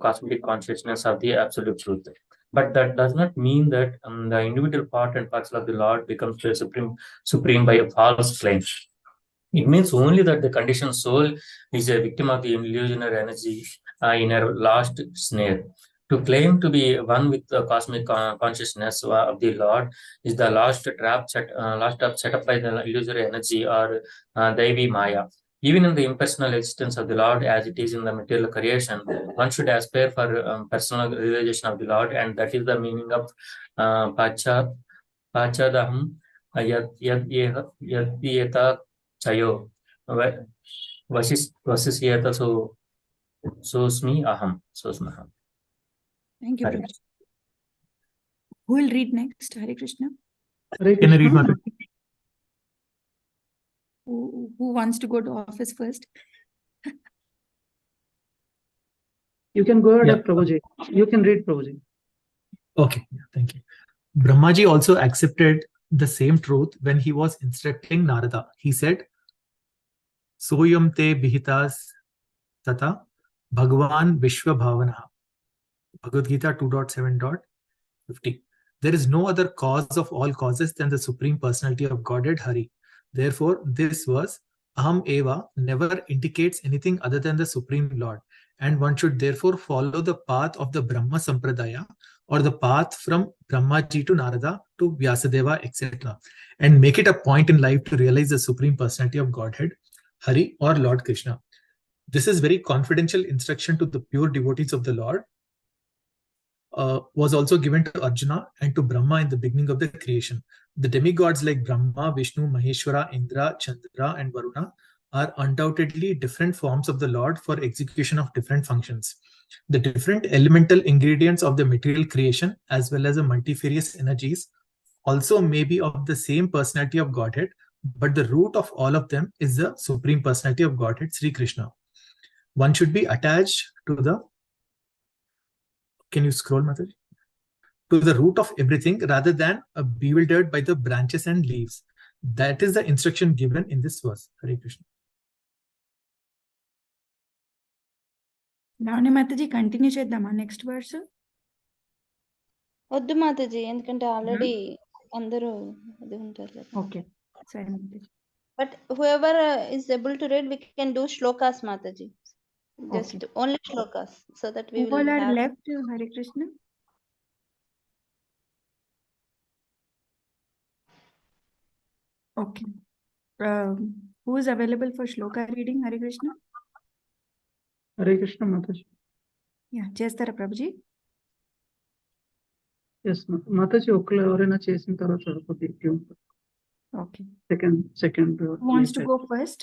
cosmic consciousness of the absolute truth. But that does not mean that the individual part and parcel of the Lord becomes the supreme by a false claim. It means only that the conditioned soul is a victim of the illusionary energy in her last snare. To claim to be one with the cosmic consciousness of the Lord is the last trap set up by the illusory energy or Devi Maya. Even in the impersonal existence of the Lord, as it is in the material creation, one should aspire for personal realization of the Lord, and that is the meaning of Pachadaham Yadyeta Chayo Vasisyeta Sosmi Aham. Thank you, Hare Prabhuji. Who will read next? Hare Krishna. Hare Can I read, Krishna. Mataji? Who wants to go to office first? You can go ahead, Yeah. Prabhuji. You can read, Prabhuji. Okay, thank you. Brahmaji also accepted the same truth when he was instructing Narada. He said, Soyam te bihitas tata Bhagavan Vishwa Bhavana. Bhagavad Gita 2.7.50. There is no other cause of all causes than the Supreme Personality of Godhead, Hari. Therefore, this verse, Aham Eva, never indicates anything other than the Supreme Lord. And one should therefore follow the path of the Brahma Sampradaya, or the path from Brahmaji to Narada to Vyasadeva, etc. and make it a point in life to realize the Supreme Personality of Godhead, Hari or Lord Krishna. This is very confidential instruction to the pure devotees of the Lord. Was also given to Arjuna and to Brahma in the beginning of the creation. The demigods like Brahma, Vishnu, Maheshwara, Indra, Chandra, and Varuna are undoubtedly different forms of the Lord for execution of different functions. The different elemental ingredients of the material creation, as well as the multifarious energies, also may be of the same personality of Godhead, but the root of all of them is the Supreme Personality of Godhead, Sri Krishna. One should be attached to the Can you scroll, Mataji? To the root of everything rather than bewildered by the branches and leaves. That is the instruction given in this verse. Hare Krishna. Lavanya Mataji, continue చేద్దామా next verse? వద్దు మాతాజీ, ఎందుకంటే already అందరూ అది ఉంటారు కదా. Okay, సరే Mataji. But whoever is able to read, we can do shlokas, Mataji. Just Okay. only shlokas, so that we Who will all are have. left, Hare Krishna? Okay. Who is available for shloka reading, Hare Krishna? Hare Krishna, Mataji. Yeah, చేస్తారా Prabhuji? Yes, Mataji, ఒకళ్ళు ఎవరైనా చేసిన తర్వాత సరిపోతుంది. Okay. Second. Who wants to go first?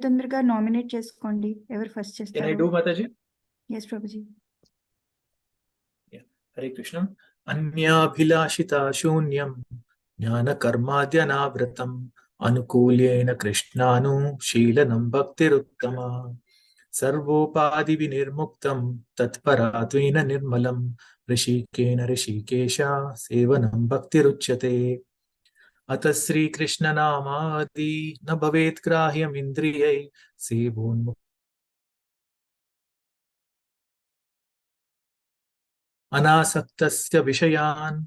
తొందరగా nominate చేసుకోండి, ఎవరు first Can I చేస్తారు? do, Mataji? Yes, Prabhuji. Yeah. Hare Krishna. Anyabhilashita shunyam jnana karmadyanavratam anukulyena krishnanu sheelanam bhaktiruttama sarvopadi vinirmuktam tatparatvena nirmalam rishikena rishikesha sevanam bhaktiruchyate अतः श्री कृष्ण नामादि न भवेत् ग्राह्यम् इन्द्रियै सेवोन्मुख अनासक्तस्य विषयान्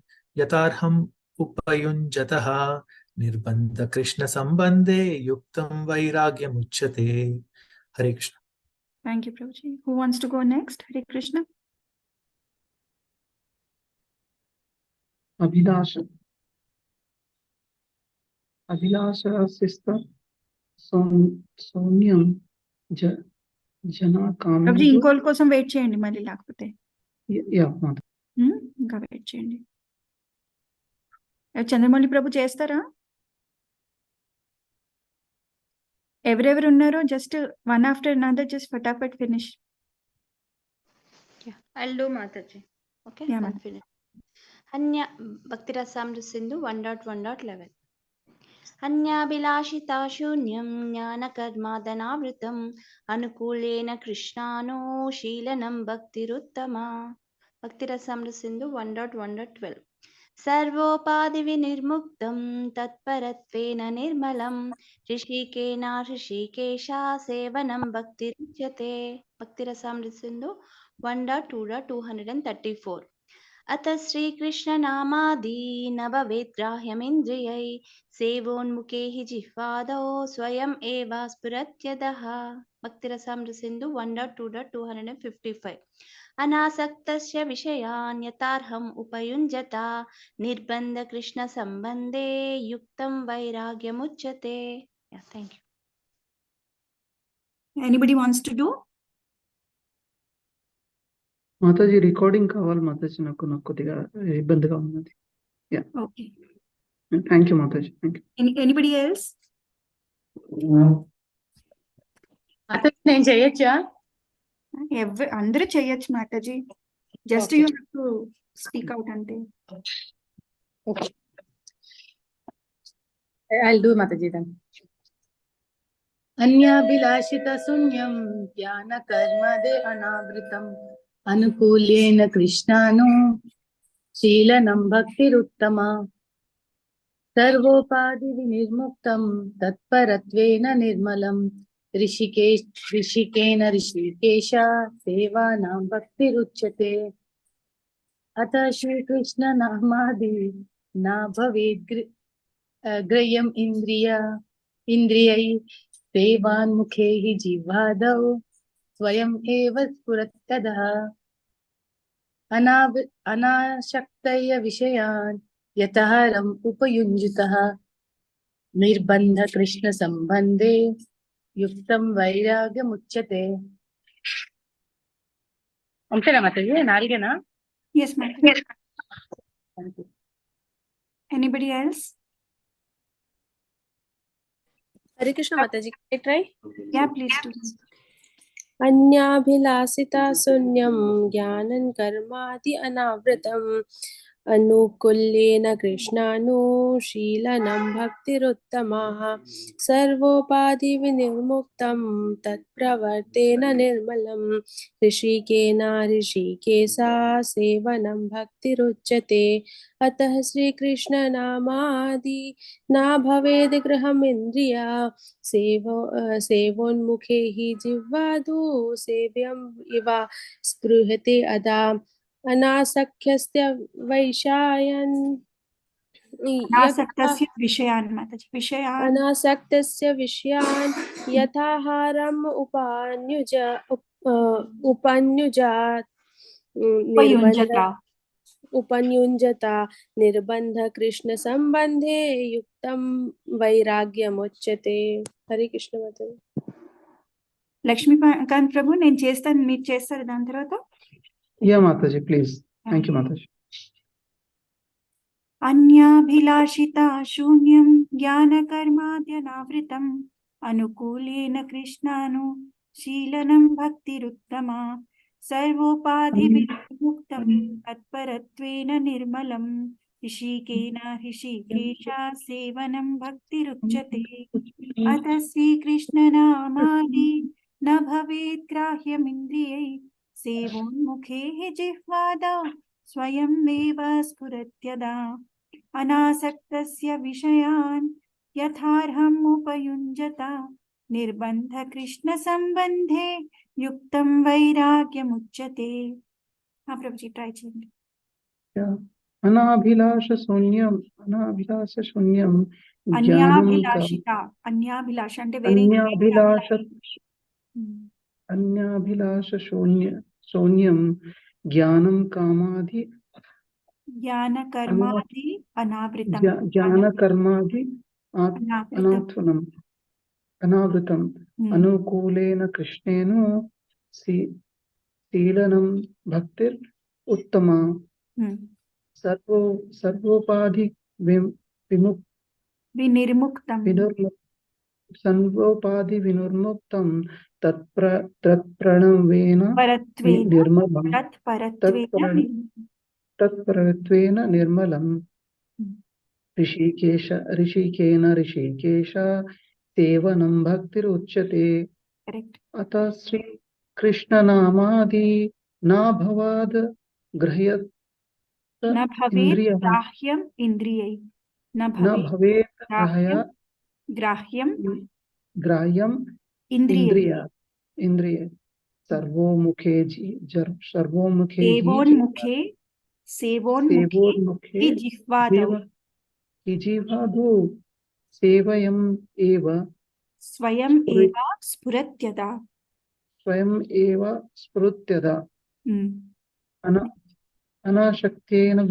यथार्हम् उपयुञ्जतः निर्बन्ध कृष्ण संबंधे युक्तं वैराग्यमुच्यते. हरे Krishna. Thank you, Prabhuji. Who wants to go next? Hare Krishna. Abhilasha. అభిలాషాసిస్త శూన్యం జనా ప్రభుజీ కామదు. ఇంకోళ్ళ కోసం wait చేయండి మళ్ళీ లేకపోతే యా మాత. ఇంకా వెయిట్ చేయండి. చంద్రమౌళి ప్రభు చేస్తారా? ఎవరెవరు ఉన్నారో just one after another just ఫటాఫట్ finish. I'll do Mataji. Okay, Yeah, I'll finish. Anya Bhakti Rasamrita Sindhu 1.1.11. अन्याभिलाषिता शून्यं ज्ञानकर्मादनावृतम् अनुकूलेन कृष्णानो शीलनं भक्तिरुत्तमा. भक्तिरसामृत सिन्धु 1.1.12. सर्वोपाधिविनिर्मुक्तं तत्परत्वेन निर्मलं ऋषिकेन ऋषिकेशा सेवनं भक्तिरुच्यते. भक्तिरसामृत सिन्धु 1.2.234. अथ श्रीकृष्णनामादि न भवेत् ग्राह्यमिन्द्रियै सेवोन्मुखे हि जिह्वादौ स्वयम् एव स्फुरत्यदः. भक्तिरसामृत सिन्धु 1.2.255. अनासक्तस्य विषयान् यथार्हम् उपयुञ्जता निर्बन्ध कृष्ण सम्बन्धे युक्तं वैराग्यमुच्यते. Yeah, thank you. Anybody wants to do? Mataji recording కావాలి మాతాజీ, నాకు కొద్దిగా ఇబ్బందిగా ఉన్నది. Yeah Okay. Thank you Mataji. Thank you. Anybody else? నేను చేయొచ్చా? అందరూ చేయొచ్చు Mataji. Just you have to speak out అంటే. Okay. I'll do Mataji then. अन्याभिलाषित शून्यं ज्ञान कर्मदे अनावृतम् अनुकूलेन कृष्णानो शीलनं भक्तिरुत्तमा. सर्वोपाधिविनिर्मुक्तं तत्परत्वेन निर्मलं ऋषिकेन ऋषिकेशा सेवानां भक्तिरुच्यते. अथ श्रीकृष्ण नामादि न भवेत् ग्रह्यम् इन्द्रियै सेवान्मुखे हि जिह्वादौ स्वयम् एव स्फुरत्यदः. अनाशक्तय विषयान् यतहरम् उपयुञ्जतः निर्बन्ध कृष्ण सम्बन्धे युक्तं वैराग्यमुच्यते. అంతేనా Mataji? నాలుగేనా? Yes, Mataji. Anybody else? Hare Krishna Mataji, can I try? Yeah, please do. अन्याभिलाषिता शून्यं ज्ञानं कर्मादि अनावृतम् अनुकूल्येन कृष्णानुशीलनं भक्तिरुत्तमः. सर्वोपाधिविनिर्मुक्तं तत्प्रवर्तेन निर्मलं ऋषिकेन ऋषिकेशा सेवनं भक्तिरुच्यते. अतः श्रीकृष्णनामादि न भवेद् गृहमिन्द्रिया सेवोन्मुखे हि जिह्वादु सेव्यम् इव स्पृहते अदा. अनासक्तस्य वैषयान् अनासक्तस्य विषयान् माताजी. विषयान् अनासक्तस्य विषयान् यथाहारम् उपयुञ्जता निर्बन्ध कृष्ण संबंधे युक्तं वैराग्यमुच्यते. हरे कृष्ण माताजी. లక్ష్మీకాంత్ ప్రభు నేను చేస్తాను, మీరు చేస్తారు దాని తర్వాత. Yeah Mataji please. Thank you Mataji. अन्याभिलाषिता शून्यं ज्ञानकर्माद्यनावृतम् अनुकूलेन कृष्णानु शीलनं भक्तिरुत्तमा. सर्वोपाधिविमुक्तं तत्परत्वेन निर्मलं ऋषिकेन ऋषिकेशा सेवनं भक्तिरुच्यते. अथ श्रीकृष्णनामादि न भवेत् ग्राह्यमिन्द्रियै सेवोन्मुखे जिह्वादौ स्वयमेव स्फुरत्यदा. अनासक्तस्य विषयान् यथार्हम् उपयुञ्जता निर्बन्ध कृष्ण संबंधे युक्तं वैराग्यमुच्यते. हाँ प्रभुजी ट्राई చేయండి. అనాభిలాష శూన్యం అన్యాభిలాషిత. అన్యాభిలాష అంటే వేరే అన్యాభిలాష శూన్యం జ్ఞానం కామాది జ్ఞాన కర్మాది అనావృతం. జ్ఞాన కర్మాది अनाथुनम् अनावृतम् अनुकूलेन कृष्णेन शीलनं भक्तिर् उत्तमा सर्वोपाधि विनिर्मुक्तम् सर्वोपाधि विनिर्मुक्तं तत्प्रणवेन निर्मलं तत्परत्वेन निर्मलम् ऋषिकेश सेवनं भक्तिरुच्यते। अतः श्री कृष्णनामादि न भवाद् गृह्यत न भवेत् ग्राह्यम् इंद्रियै न भवेत् ग्राह्यम् इंद्रिय सर्वोमुखे सेवोन्मुखे जिह्वादौ सेवयम् एव स्वयम् एव स्फुरत्यदा अनाशक्तेन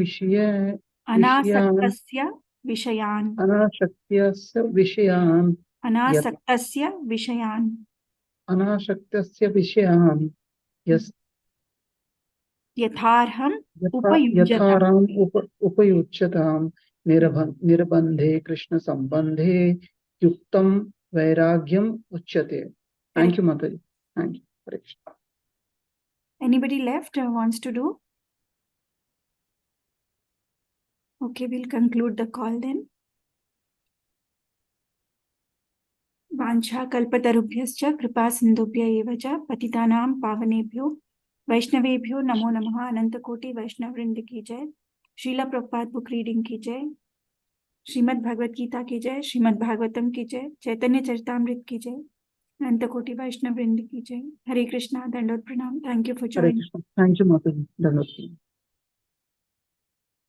अनासक्तस्य विषयान् यथार्हम् उपयुज्यताम् निर्बन्धे कृष्ण संबंधे युक्तं वैराग्यम् उच्यते। Thank you, Mataji. Thank you. Hare Krishna. Anybody left wants to do? Okay, we'll conclude the call then. वाञ्छा कल्पतरुभ्यश्च कृपा सिन्धुभ्य एव च पतितानां पावनेभ्यो वैष्णवेभ्यो नमो नमः। अनंतकोटि वैष्णव वृंद की जय। श्रीला प्रभुपाद बुक रीडिंग की जय। श्रीमद् भगवत गीता की जय। श्रीमद् भागवतम की जय। चैतन्य चरितामृत की जय। अनंतकोटि वैष्णव वृंद की जय। हरे कृष्णा, दंडोत प्रणाम। Thank you for Hare joining. Krishna. Thank you, Mataji. Dhanwad.